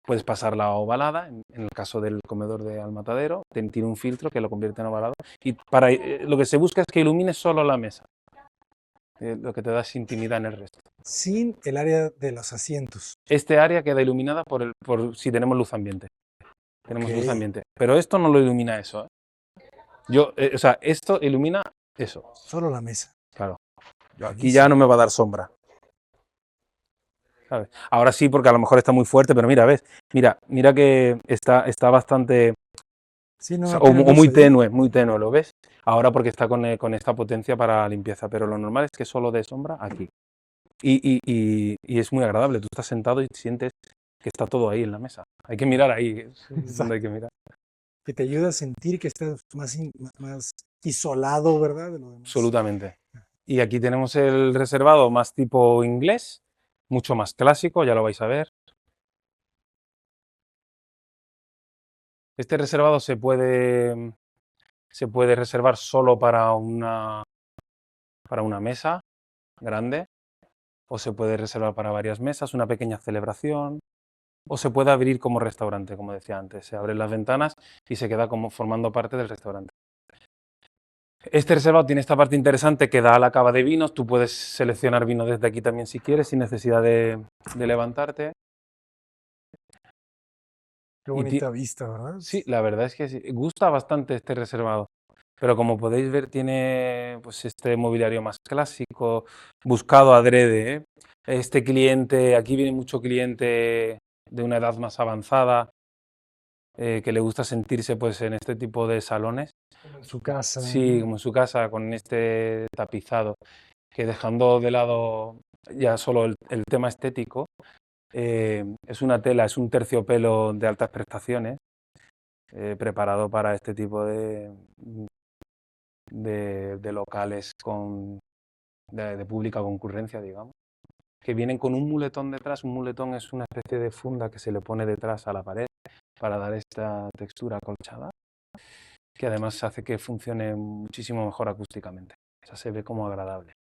Puedes pasarla a ovalada, en el caso del comedor de al matadero, tiene un filtro que lo convierte en ovalado. Y lo que se busca es que ilumine solo la mesa, lo que te da es intimidad en el resto. Sin el área de los asientos. Este área queda iluminada por si tenemos luz ambiente. Ok. Tenemos luz ambiente. Pero esto no lo ilumina eso, ¿eh? O sea, esto ilumina eso. Solo la mesa. Claro. Aquí ya Buenísimo. no me va a dar sombra. ¿Sabes? Ahora sí, porque a lo mejor está muy fuerte, pero mira, ves, mira que está bastante, Sí, o, no, sea, no tiene luz ahí. muy tenue, ¿lo ves? Ahora porque está con esta potencia para limpieza, pero lo normal es que solo de sombra aquí. Y es muy agradable, tú estás sentado y sientes que está todo ahí en la mesa. Hay que mirar ahí, es donde hay que mirar. Que te ayuda a sentir que estás más isolado, ¿verdad? De lo demás. Absolutamente. Y aquí tenemos el reservado más tipo inglés, mucho más clásico, ya lo vais a ver. Este reservado se puede reservar solo para una mesa grande, o se puede reservar para varias mesas, una pequeña celebración, o se puede abrir como restaurante, como decía antes. Se abren las ventanas y se queda como formando parte del restaurante. Este reservado tiene esta parte interesante que da a la cava de vinos. Tú puedes seleccionar vino desde aquí también si quieres, sin necesidad de levantarte. Qué Y bonita vista, ¿verdad? sí, la verdad es que sí, gusta bastante este reservado. Pero como podéis ver, tiene pues este mobiliario más clásico, buscado adrede, ¿eh? Este cliente, aquí viene mucho cliente de una edad más avanzada, que le gusta sentirse pues en este tipo de salones. Como en su casa, Sí, ¿no? como en su casa, con este tapizado, que dejando de lado ya solo el tema estético, es una tela, es un terciopelo de altas prestaciones, preparado para este tipo de locales de pública concurrencia, digamos, que vienen con un muletón detrás. Un muletón es una especie de funda que se le pone detrás a la pared para dar esta textura acolchada, que además hace que funcione muchísimo mejor acústicamente. O sea, se ve como agradable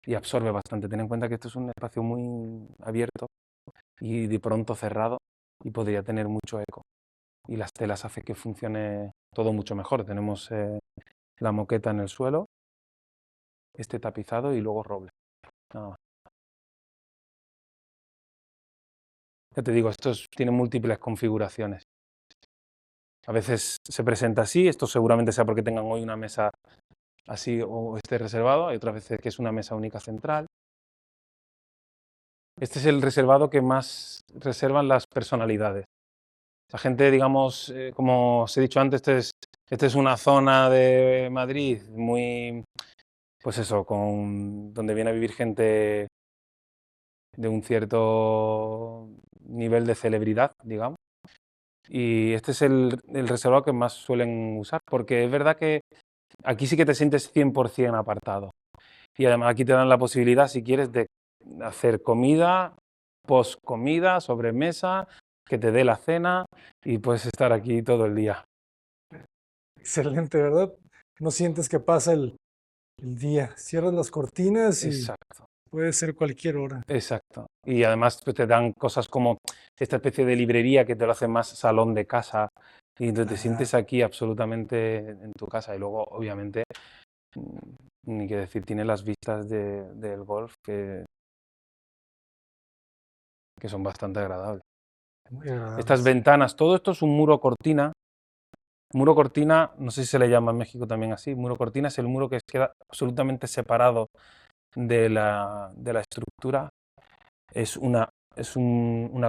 y absorbe bastante. Ten en cuenta que esto es un espacio muy abierto y de pronto cerrado, y podría tener mucho eco. Y las telas hace que funcione todo mucho mejor. Tenemos la moqueta en el suelo, este tapizado y luego roble. Nada más. Ya te digo, tiene múltiples configuraciones. A veces se presenta así, esto seguramente sea porque tengan hoy una mesa así o esté reservado. Hay otras veces que es una mesa única central. Este es el reservado que más reservan las personalidades. La gente, digamos, como os he dicho antes, esta es una zona de Madrid muy, pues eso, donde viene a vivir gente de un cierto nivel de celebridad, digamos. Y este es el reservado que más suelen usar, porque es verdad que aquí sí que te sientes 100% apartado. Y además aquí te dan la posibilidad, si quieres, de hacer comida, post comida, sobremesa, que te dé la cena, y puedes estar aquí todo el día. Excelente, ¿verdad? No sientes que pasa el día. Cierras las cortinas y Exacto, puede ser cualquier hora. exacto. Y además pues, te dan cosas como esta especie de librería que te lo hace más salón de casa, y entonces te Ajá. sientes aquí absolutamente en tu casa. Y luego, obviamente, ni que decir, tiene las vistas del golf que son bastante agradables. Muy Estas agradables. ventanas, todo esto es un muro cortina. Muro cortina, no sé si se le llama en México también así. Muro cortina es el muro que queda absolutamente separado de la estructura. Es una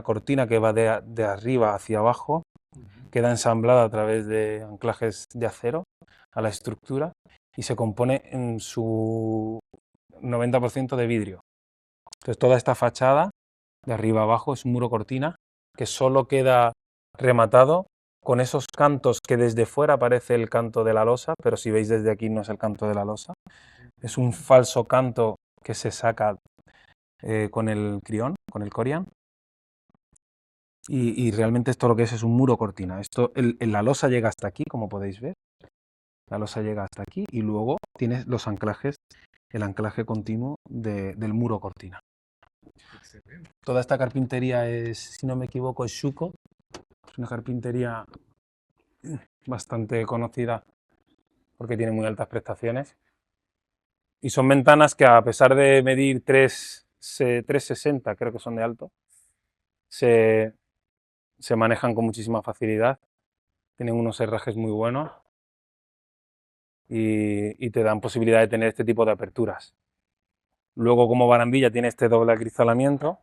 cortina que va de arriba hacia abajo, Ujú. queda ensamblada a través de anclajes de acero a la estructura y se compone en su 90% de vidrio. Entonces toda esta fachada de arriba abajo, es un muro cortina que solo queda rematado con esos cantos que desde fuera parece el canto de la losa, pero si veis desde aquí no es el canto de la losa. Es un falso canto que se saca con el crión, con el corian. Y realmente esto lo que es un muro cortina. La losa llega hasta aquí, como podéis ver. La losa llega hasta aquí y luego tienes los anclajes, el anclaje continuo del muro cortina. Excelente. Toda esta carpintería es, si no me equivoco, es Shuko. Es una carpintería bastante conocida porque tiene muy altas prestaciones. Y son ventanas que, a pesar de medir 3,60, creo que son de alto, se manejan con muchísima facilidad. Tienen unos herrajes muy buenos y te dan posibilidad de tener este tipo de aperturas. Luego, como barandilla, tiene este doble acristalamiento,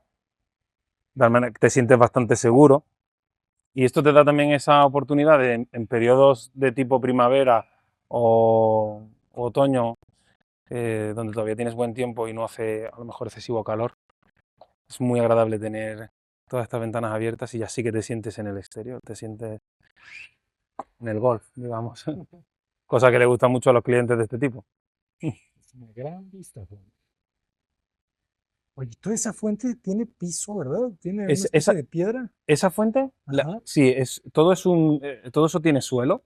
de tal manera que te sientes bastante seguro. Y esto te da también esa oportunidad de, en periodos de tipo primavera o otoño, donde todavía tienes buen tiempo y no hace a lo mejor excesivo calor, es muy agradable tener todas estas ventanas abiertas y ya sí que te sientes en el exterior, te sientes en el golf, digamos. Cosa que le gusta mucho a los clientes de este tipo. Es una gran vista, Juan. Oye, toda esa fuente tiene piso, ¿verdad? Tiene una Es, especie esa, de piedra. esa fuente, Ajá. sí, todo eso tiene suelo.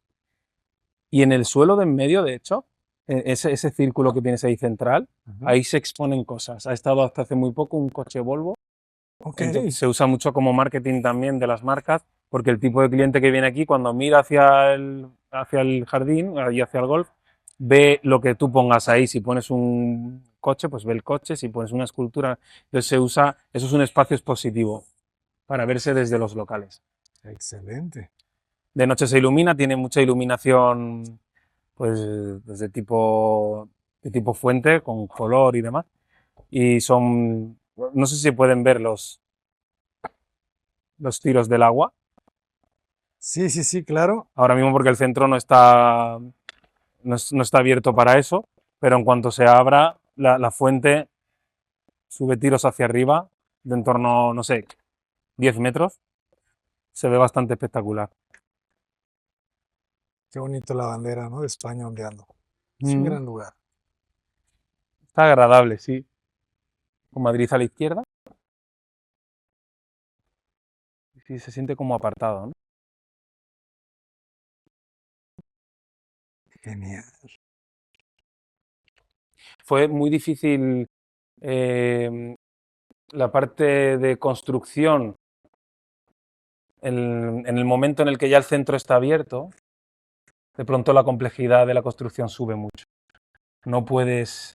Y en el suelo de en medio, de hecho, ese círculo que tienes ahí central, Ajá. ahí se exponen cosas. Ha estado hasta hace muy poco un coche Volvo. Ok. Entonces se usa mucho como marketing también de las marcas, porque el tipo de cliente que viene aquí, cuando mira hacia el jardín y hacia el golf, ve lo que tú pongas ahí. Si pones un coche, pues ve el coche. Si pones una escultura, entonces se usa, eso es un espacio expositivo para verse desde los locales. Excelente. De noche se ilumina, tiene mucha iluminación pues de tipo fuente, con color y demás. Y son, no sé si pueden ver los tiros del agua, Sí, sí, sí, claro. ahora mismo porque el centro no está abierto para eso, pero en cuanto se abra, la fuente sube tiros hacia arriba, de en torno, no sé, 10 metros, se ve bastante espectacular. Qué bonito la bandera, ¿no? De España ondeando. Es un Mm, gran lugar. Está agradable, sí. Con Madrid a la izquierda, sí, se siente como apartado, ¿no? Genial. Fue muy difícil eh, la parte de construcción en el momento en el que ya el centro está abierto. De pronto la complejidad de la construcción sube mucho. No puedes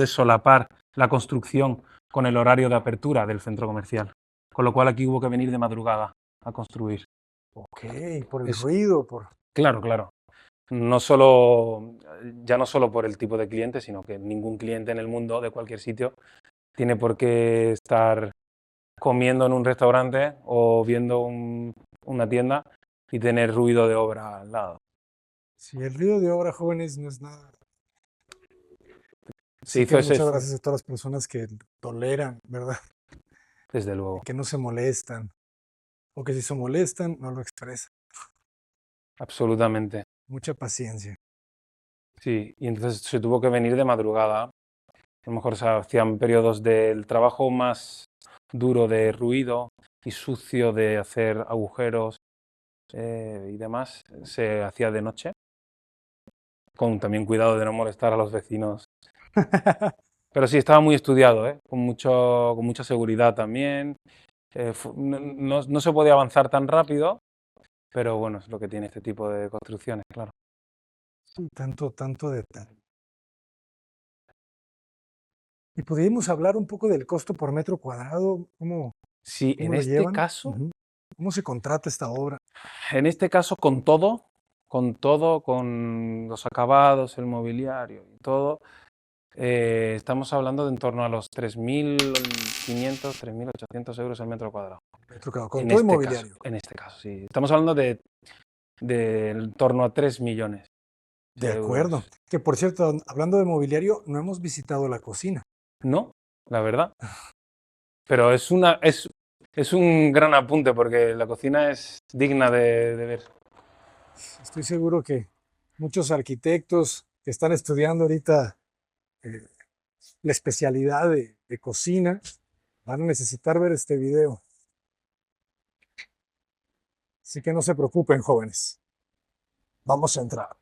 solapar la construcción con el horario de apertura del centro comercial. Con lo cual aquí hubo que venir de madrugada a construir. Ok, por el Es, ruido, por... claro, claro. Ya no solo por el tipo de cliente, sino que ningún cliente en el mundo, de cualquier sitio, tiene por qué estar comiendo en un restaurante o viendo una tienda y tener ruido de obra al lado. Si el ruido de obra, jóvenes, no es nada. Se Así hizo que ese muchas esfuerzo, gracias a todas las personas que toleran, ¿verdad? desde Y luego, que no se molestan. O que si se molestan, no lo expresan. absolutamente. Mucha paciencia. Sí, y entonces se tuvo que venir de madrugada. A lo mejor se hacían periodos del trabajo más duro de ruido y sucio de hacer agujeros y demás, se hacía de noche, con también cuidado de no molestar a los vecinos. Pero sí, estaba muy estudiado, ¿eh? Con mucha seguridad también. No se podía avanzar tan rápido, pero bueno, es lo que tiene este tipo de construcciones, claro. Sí, tanto, tanto detalle. ¿Y podríamos hablar un poco del costo por metro cuadrado? ¿Cómo, Sí, cómo lo llevan? Ujú. ¿Cómo se contrata esta obra? en este caso con todo, con los acabados, el mobiliario y todo, estamos hablando de en torno a los 3.500, 3.800 € el metro cuadrado. Metro cuadrado, con En todo este caso, inmobiliario. en este caso, sí. Estamos hablando de en torno a 3 millones De de acuerdo. euros. Que por cierto, hablando de mobiliario, no hemos visitado la cocina. No, la verdad. Pero es un gran apunte porque la cocina es digna de ver. Estoy seguro que muchos arquitectos que están estudiando ahorita eh, la especialidad de cocina van a necesitar ver este video. Así que no se preocupen, jóvenes. Vamos a entrar.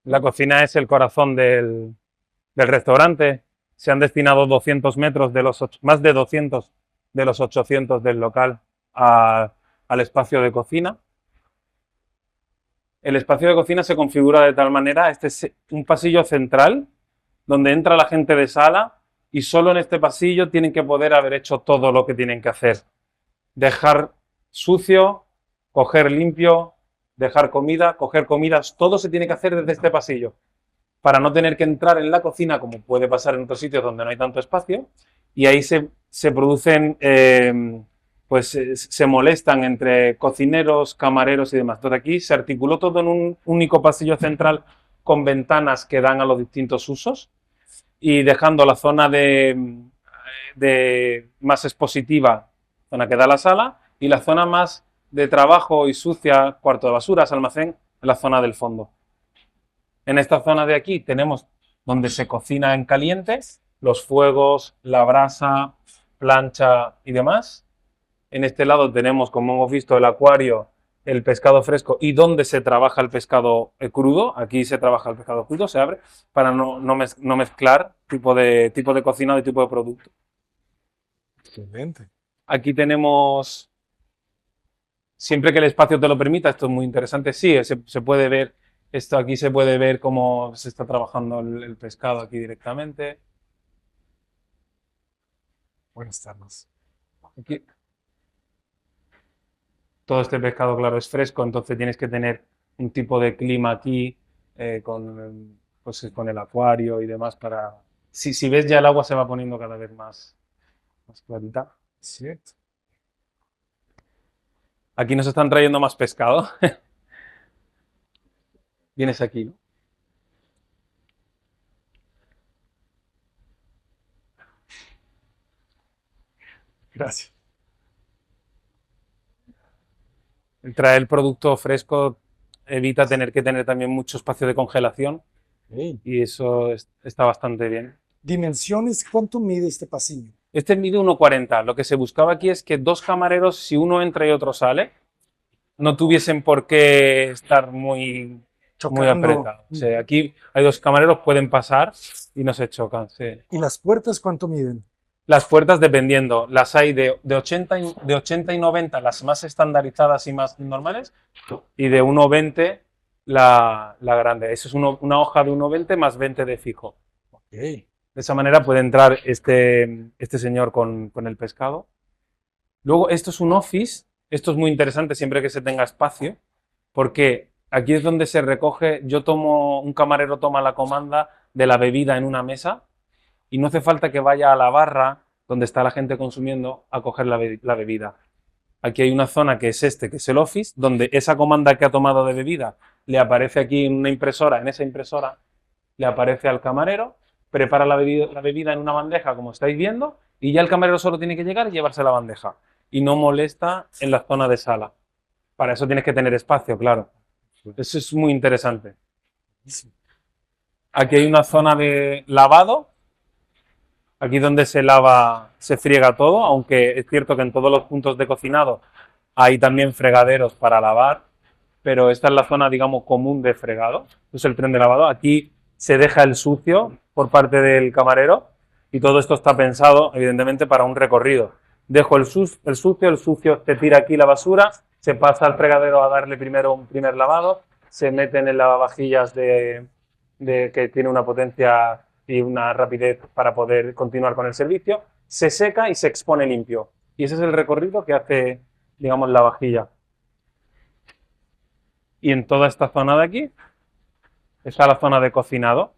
La cocina es el corazón del restaurante. Se han destinado 200 metros más de 200 de los 800 del local al espacio de cocina. El espacio de cocina se configura de tal manera, este es un pasillo central donde entra la gente de sala y solo en este pasillo tienen que poder haber hecho todo lo que tienen que hacer. Dejar sucio, coger limpio, dejar comida, coger comidas, todo se tiene que hacer desde este pasillo para no tener que entrar en la cocina como puede pasar en otros sitios donde no hay tanto espacio y ahí se producen, se molestan entre cocineros, camareros y demás. Entonces aquí se articuló todo en un único pasillo central con ventanas que dan a los distintos usos y dejando la zona de más expositiva, zona que da a la sala, y la zona más de trabajo y sucia, cuarto de basuras, almacén, en la zona del fondo. En esta zona de aquí tenemos donde se cocina en caliente, los fuegos, la brasa, plancha y demás. En este lado tenemos, como hemos visto, el acuario, el pescado fresco y donde se trabaja el pescado crudo. Aquí se trabaja el pescado crudo, se abre para no mezclar tipo de cocinado y tipo de producto. Excelente. Aquí tenemos, siempre que el espacio te lo permita, esto es muy interesante, sí, se puede ver, esto aquí se puede ver cómo se está trabajando el pescado aquí directamente. Buenas tardes. Aquí, todo este pescado, claro, es fresco, entonces tienes que tener un tipo de clima aquí con el acuario y demás para... Si ves ya el agua se va poniendo cada vez más clarita. Cierto. Aquí nos están trayendo más pescado. Vienes aquí, ¿no? Gracias. El traer el producto fresco evita tener que tener también mucho espacio de congelación Hey. y eso está bastante bien. Dimensiones, ¿cuánto mide este pasillo? Este mide 1,40. Lo que se buscaba aquí es que dos camareros, si uno entra y otro sale, no tuviesen por qué estar muy Chocando. apretados. O sea, aquí hay dos camareros, pueden pasar y no se chocan. Sí. ¿Y las puertas cuánto miden? Las puertas dependiendo, las hay de 80 y 90, las más estandarizadas y más normales, y de 1,20 la grande. Eso es una hoja de 1,20 más 20 de fijo. Okay. De esa manera puede entrar este señor con el pescado. Luego, esto es un office. Esto es muy interesante siempre que se tenga espacio, porque aquí es donde se recoge, un camarero toma la comanda de la bebida en una mesa y no hace falta que vaya a la barra donde está la gente consumiendo a coger la bebida. Aquí hay una zona que es que es el office, donde esa comanda que ha tomado de bebida le aparece aquí en una impresora, en esa impresora le aparece al camarero, prepara la bebida en una bandeja como estáis viendo y ya el camarero solo tiene que llegar y llevarse la bandeja y no molesta en la zona de sala. Para eso tienes que tener espacio, claro. Eso es muy interesante. Aquí hay una zona de lavado. Aquí donde se lava, se friega todo, aunque es cierto que en todos los puntos de cocinado hay también fregaderos para lavar, pero esta es la zona, digamos, común de fregado. Es el tren de lavado. Aquí se deja el sucio por parte del camarero y todo esto está pensado, evidentemente, para un recorrido. Dejo el sucio te tira aquí la basura, se pasa al fregadero a darle primero un primer lavado, se meten en lavavajillas que tiene una potencia y una rapidez para poder continuar con el servicio, se seca y se expone limpio. Y ese es el recorrido que hace, digamos, la vajilla. Y en toda esta zona de aquí está la zona de cocinado.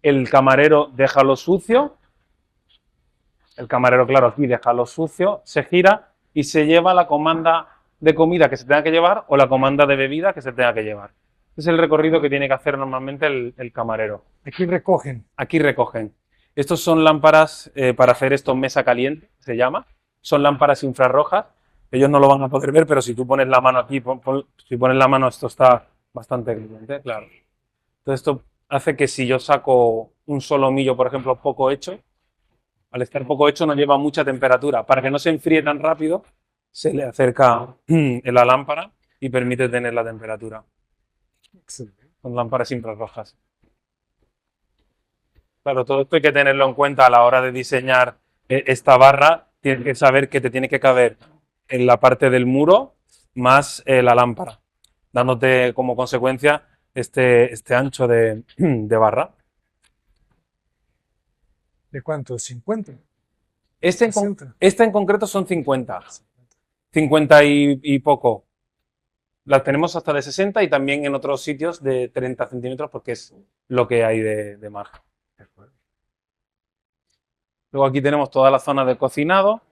El camarero deja lo sucio. El camarero, claro, aquí deja lo sucio, se gira y se lleva la comanda de comida que se tenga que llevar o la comanda de bebida que se tenga que llevar. Es el recorrido que tiene que hacer normalmente el camarero. Aquí recogen. Aquí recogen. Estos son lámparas para hacer esto mesa caliente, se llama. Son lámparas infrarrojas. Ellos no lo van a poder ver, pero si tú pones la mano aquí, si pones la mano, esto está bastante caliente, claro. Entonces esto hace que si yo saco un solomillo, por ejemplo, poco hecho, al estar poco hecho no lleva mucha temperatura. Para que no se enfríe tan rápido, se le acerca la lámpara y permite tener la temperatura. Excelente. Son lámparas infrarrojas. Claro, todo esto hay que tenerlo en cuenta a la hora de diseñar esta barra. Tienes que saber que te tiene que caber en la parte del muro más la lámpara, dándote como consecuencia este ancho de barra. ¿De cuánto? ¿50? Este 60. en concreto son 50. 50 y poco. Las tenemos hasta de 60 y también en otros sitios de 30 centímetros porque es lo que hay de margen. De acuerdo. Luego aquí tenemos toda la zona de cocinado.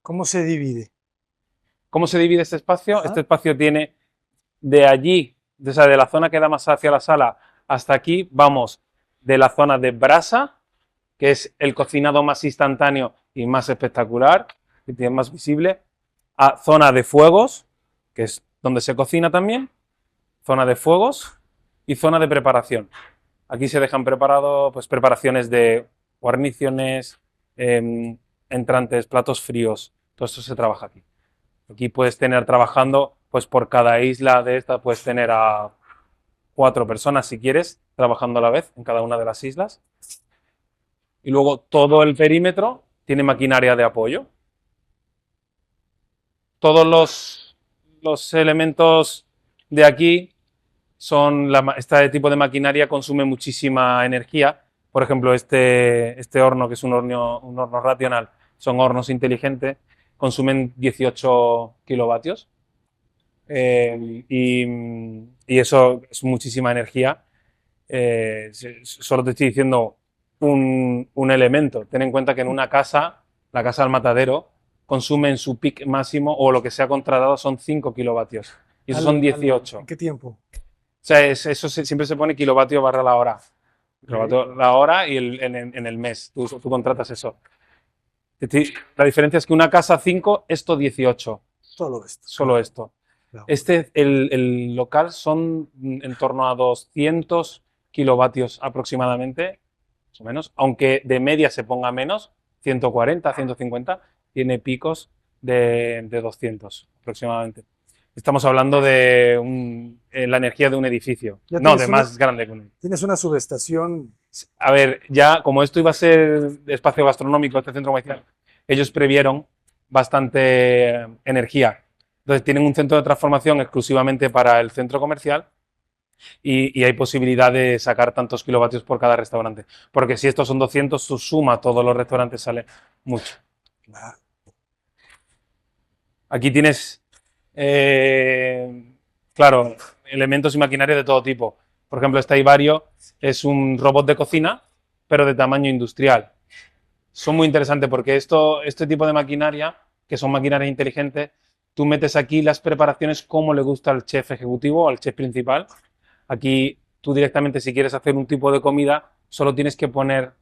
¿Cómo se divide? ¿Cómo se divide este espacio? Ajá. Este espacio tiene de allí, o sea, de la zona que da más hacia la sala hasta aquí, vamos de la zona de brasa, que es el cocinado más instantáneo y más espectacular, que tiene más visible, a zona de fuegos, que es donde se cocina también, zona de fuegos y zona de preparación. Aquí se dejan preparados pues, preparaciones de guarniciones, entrantes, platos fríos, todo esto se trabaja aquí. Aquí puedes tener trabajando, pues por cada isla de esta puedes tener a 4 personas si quieres, trabajando a la vez en cada una de las islas. Y luego todo el perímetro tiene maquinaria de apoyo. Todos los elementos de aquí son, este tipo de maquinaria consume muchísima energía. Por ejemplo, este horno, que es un horno racional, son hornos inteligentes, consumen 18 kilovatios. Y eso es muchísima energía. Solo te estoy diciendo un elemento. Ten en cuenta que en una casa, la casa del matadero, consume en su pic máximo o lo que se ha contratado son 5 kilovatios. Y esos son 18. ¿En qué tiempo? O sea, eso siempre se pone kilovatio barra la hora. Kilovatio la hora y en el mes. Tú contratas eso. La diferencia es que una casa 5, esto 18. Solo esto. Solo esto. Claro. El local son en torno a 200 kilovatios aproximadamente, más o menos, aunque de media se ponga menos, 140, 150, tiene picos de 200 aproximadamente. Estamos hablando de la energía de un edificio, no de más grande que un edificio. Tienes una subestación. A ver, ya como esto iba a ser espacio gastronómico, este centro comercial, ellos previeron bastante energía. Entonces tienen un centro de transformación exclusivamente para el centro comercial y hay posibilidad de sacar tantos kilovatios por cada restaurante. Porque si estos son 200, su suma a todos los restaurantes sale mucho. Claro. Aquí tienes, claro, elementos y maquinaria de todo tipo. Por ejemplo, este Ivario es un robot de cocina, pero de tamaño industrial. Son muy interesantes porque este tipo de maquinaria, que son maquinarias inteligentes, tú metes aquí las preparaciones como le gusta al chef ejecutivo o al chef principal. Aquí tú directamente, si quieres hacer un tipo de comida, solo tienes que poner,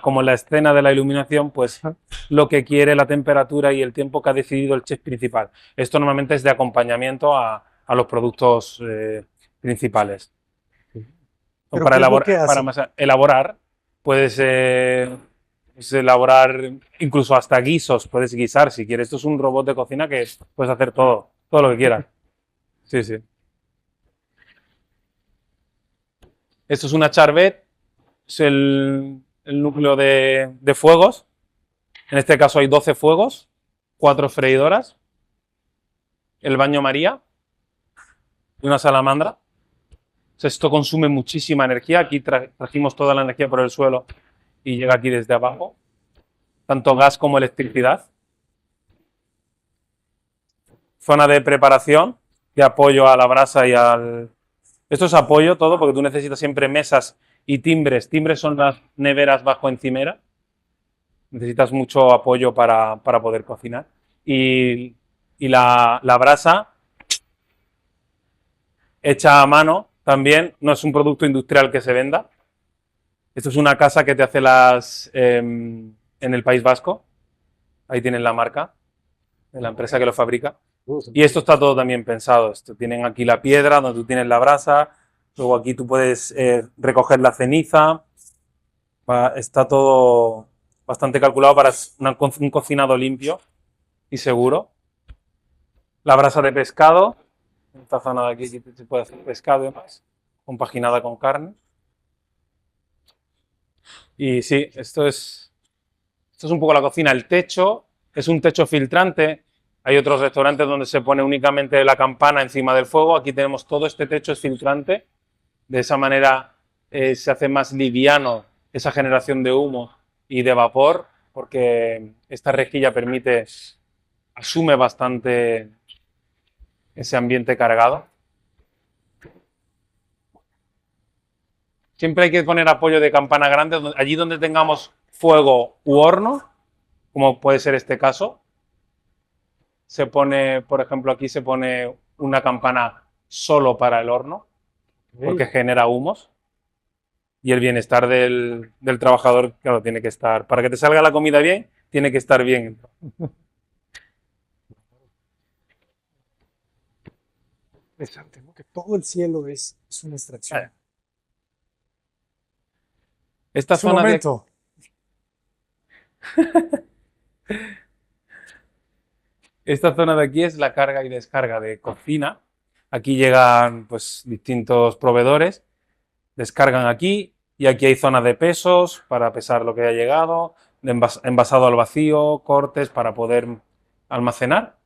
como la escena de la iluminación, pues lo que quiere, la temperatura y el tiempo que ha decidido el chef principal. Esto normalmente es de acompañamiento a los productos principales. ¿Pero Para qué es lo que hace? elaborar, puedes elaborar incluso hasta guisos, puedes guisar si quieres. Esto es un robot de cocina que puedes hacer todo lo que quieras. Sí, sí. Esto es una charvet, es el núcleo de fuegos. En este caso hay 12 fuegos, 4 freidoras, el baño María y una salamandra. Esto consume muchísima energía. Aquí trajimos toda la energía por el suelo y llega aquí desde abajo, tanto gas como electricidad. Zona de preparación, de apoyo a la brasa y al... Esto es apoyo todo porque tú necesitas siempre mesas y timbres. Timbres son las neveras bajo encimera. Necesitas mucho apoyo para poder cocinar. Y la brasa hecha a mano también, no es un producto industrial que se venda, Esto es una casa que te hace las en el País Vasco. Ahí tienen la marca de la empresa que lo fabrica. Y esto está todo también pensado. Esto, tienen aquí la piedra donde tú tienes la brasa. Luego aquí tú puedes recoger la ceniza. Está todo bastante calculado para un cocinado limpio y seguro. La brasa de pescado. Esta zona de aquí se puede hacer pescado y demás. Compaginada con carne. Y sí, esto es un poco la cocina. El techo es un techo filtrante. Hay otros restaurantes donde se pone únicamente la campana encima del fuego. Aquí tenemos todo este techo es filtrante. De esa manera se hace más liviano esa generación de humo y de vapor, porque esta rejilla asume bastante ese ambiente cargado. Siempre hay que poner apoyo de campana grande, allí donde tengamos fuego u horno, como puede ser este caso. Se pone, por ejemplo, aquí se pone una campana solo para el horno, porque genera humos. Y el bienestar del trabajador, claro, tiene que estar. Para que te salga la comida bien, tiene que estar bien. Interesante, ¿no? Que todo el cielo es una extracción. Esta Es un zona de momento. Esta zona de aquí es la carga y descarga de cocina. Aquí llegan pues distintos proveedores, descargan aquí y aquí hay zonas de pesos para pesar lo que ha llegado, de envasado al vacío, cortes para poder almacenar.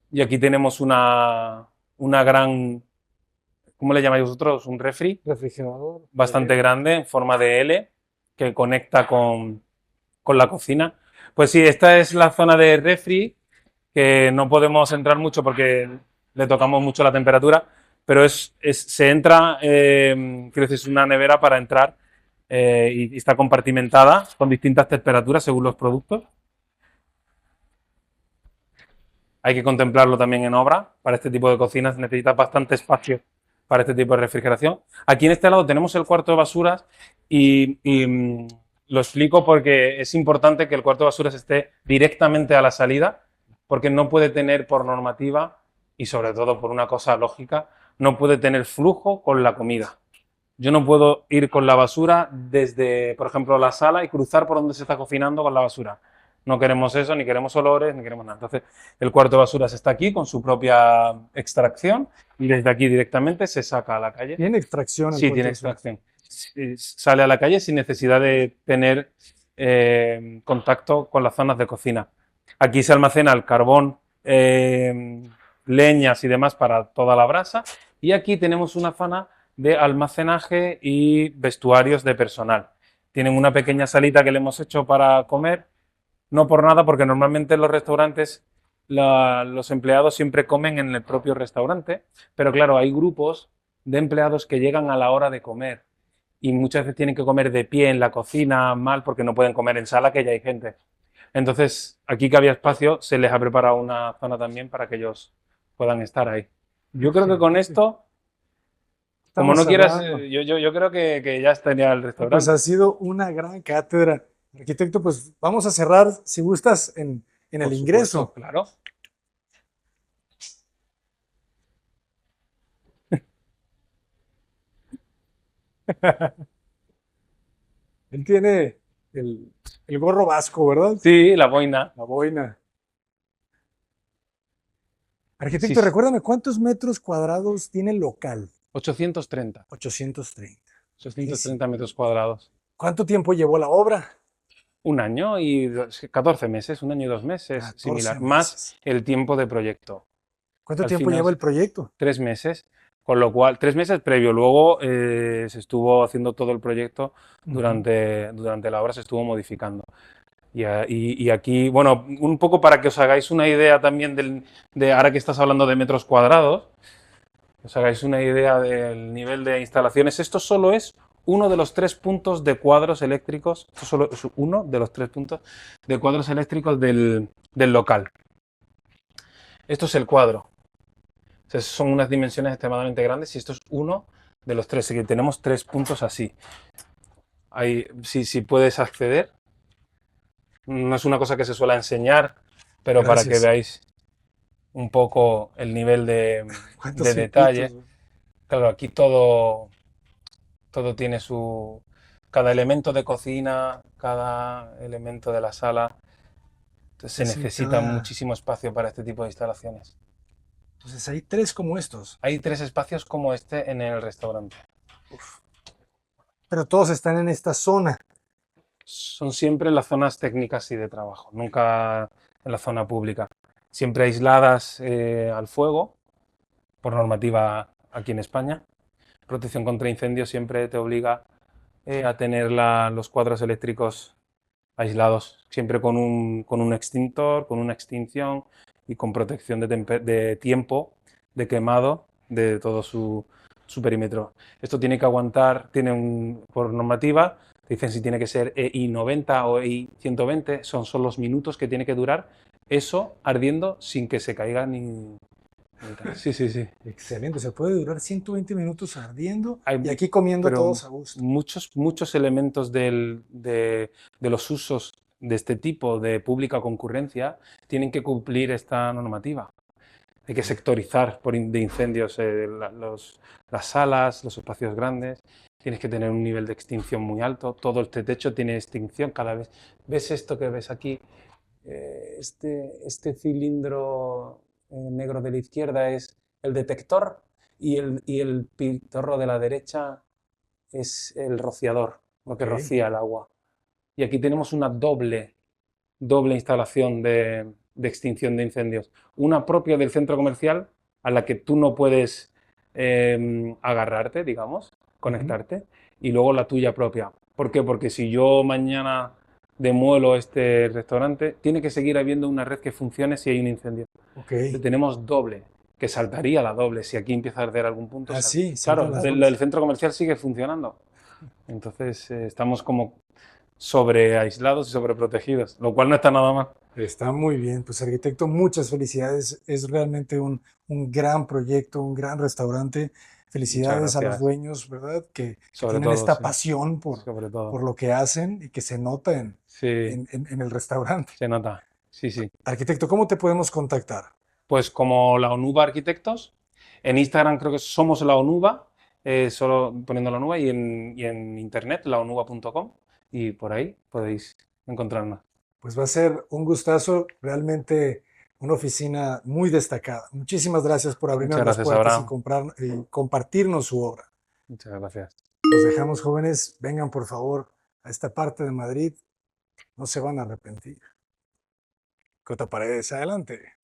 Y aquí tenemos una gran, ¿cómo le llamáis vosotros? Un Refrigerador. bastante grande en forma de L que conecta con la cocina. Pues sí, esta es la zona de refri, que no podemos entrar mucho porque le tocamos mucho la temperatura, pero se entra, quiero decir, es una nevera para entrar y está compartimentada con distintas temperaturas según los productos. Hay que contemplarlo también en obra. Para este tipo de cocinas necesitas bastante espacio para este tipo de refrigeración. Aquí en este lado tenemos el cuarto de basuras y lo explico porque es importante que el cuarto de basuras esté directamente a la salida, porque no puede tener por normativa y sobre todo por una cosa lógica, no puede tener flujo con la comida. Yo no puedo ir con la basura desde, por ejemplo, la sala y cruzar por donde se está cocinando con la basura. No queremos eso, ni queremos olores, ni queremos nada. Entonces, el cuarto de basuras está aquí con su propia extracción y desde aquí directamente se saca a la calle. ¿Tiene extracción? Sí, tiene extracción. Sale a la calle sin necesidad de tener contacto con las zonas de cocina. Aquí se almacena el carbón, leñas y demás para toda la brasa. Y aquí tenemos una zona de almacenaje y vestuarios de personal. Tienen una pequeña salita que le hemos hecho para comer, no por nada, porque normalmente en los restaurantes los empleados siempre comen en el propio restaurante, pero claro, hay grupos de empleados que llegan a la hora de comer y muchas veces tienen que comer de pie en la cocina mal porque no pueden comer en sala, que ya hay gente. Entonces, aquí que había espacio, se les ha preparado una zona también para que ellos puedan estar ahí. Yo creo que con esto, como no quieras, yo creo que ya estaría el restaurante. Pues ha sido una gran cátedra. Arquitecto, pues vamos a cerrar, si gustas, en el ingreso. Claro. Él tiene el gorro vasco, ¿verdad? Sí, la boina. La boina. Arquitecto, Sí. recuérdame, ¿cuántos metros cuadrados tiene el local? 830. 830. 830 metros cuadrados. ¿Cuánto tiempo llevó la obra? Un año y 14 meses, un año y 2 meses, 14 similar, meses. más el tiempo de proyecto. ¿Cuánto Al tiempo final, lleva el proyecto? 3 meses, con lo cual, 3 meses previo. Luego se estuvo haciendo todo el proyecto durante la obra, se estuvo modificando. Y aquí, bueno, un poco para que os hagáis una idea también de ahora que estás hablando de metros cuadrados, os hagáis una idea del nivel de instalaciones. Esto solo es uno de los 3 puntos de cuadros eléctricos, esto solo es uno de los 3 puntos de cuadros eléctricos del local. Esto es el cuadro. O sea, son unas dimensiones extremadamente grandes y esto es uno de los 3. Así que tenemos 3 puntos así. si puedes acceder. No es una cosa que se suele enseñar, pero para que Gracias. veáis un poco el nivel ¿Cuántos de circuitos? detalle. Claro, aquí todo tiene cada elemento de cocina, cada elemento de la sala. Entonces se Es en necesita cada... muchísimo espacio para este tipo de instalaciones. Entonces hay tres como estos. Hay 3 espacios como este en el restaurante. Uf. Pero todos están en esta zona. Son siempre en las zonas técnicas y de trabajo, nunca en la zona pública. Siempre aisladas al fuego, por normativa aquí en España. Protección contra incendios siempre te obliga a tener los cuadros eléctricos aislados, siempre con un extintor, con una extinción y con protección de tiempo, de quemado de todo su perímetro. Esto tiene que aguantar, por normativa, te dicen si tiene que ser EI 90 o EI 120, son los minutos que tiene que durar eso ardiendo sin que se caiga ni tal. Sí, sí, sí. Excelente. Se puede durar 120 minutos ardiendo y Hay, aquí comiendo pero todos a gusto. muchos elementos de los usos de este tipo de pública concurrencia tienen que cumplir esta normativa. Hay que sectorizar de incendios las salas, los espacios grandes. Tienes que tener un nivel de extinción muy alto. Todo este techo tiene extinción cada vez. ¿Ves esto que ves aquí? Este cilindro negro de la izquierda es el detector y el pitorro de la derecha es el rociador, lo que Ok. rocía el agua. Y aquí tenemos una doble instalación de extinción de incendios. Una propia del centro comercial a la que tú no puedes agarrarte, digamos, Ujú. conectarte, y luego la tuya propia. ¿Por qué? Porque si yo mañana demuelo este restaurante, tiene que seguir habiendo una red que funcione si hay un incendio. Ok. Tenemos doble, que saltaría la doble. Si aquí empieza a arder algún punto, Ah, salta. sí, Claro, saltan la las del dobles. centro comercial sigue funcionando. Entonces estamos como sobre aislados y sobreprotegidos, lo cual no está nada mal. Está muy bien. Pues arquitecto, muchas felicidades. Es realmente un gran proyecto, un gran restaurante. Muchas Felicidades a los gracias. dueños, ¿verdad? Que Sobre tienen todo, esta sí. pasión Sobre todo. por lo que hacen y que se nota Sí, en el restaurante. se nota. Sí, sí. Arquitecto, ¿cómo te podemos contactar? Pues como la ONUBA Arquitectos, en Instagram creo que somos la ONUBA, solo poniendo la ONUBA, y en internet, laonuba.com, y por ahí podéis encontrarnos. Pues va a ser un gustazo, realmente una oficina muy destacada. Muchísimas gracias por Muchas abrirnos las gracias, puertas Abraham. y compartirnos su obra. Muchas gracias. Los dejamos jóvenes, vengan por favor a esta parte de Madrid, no se van a arrepentir. Cota Paredes, adelante.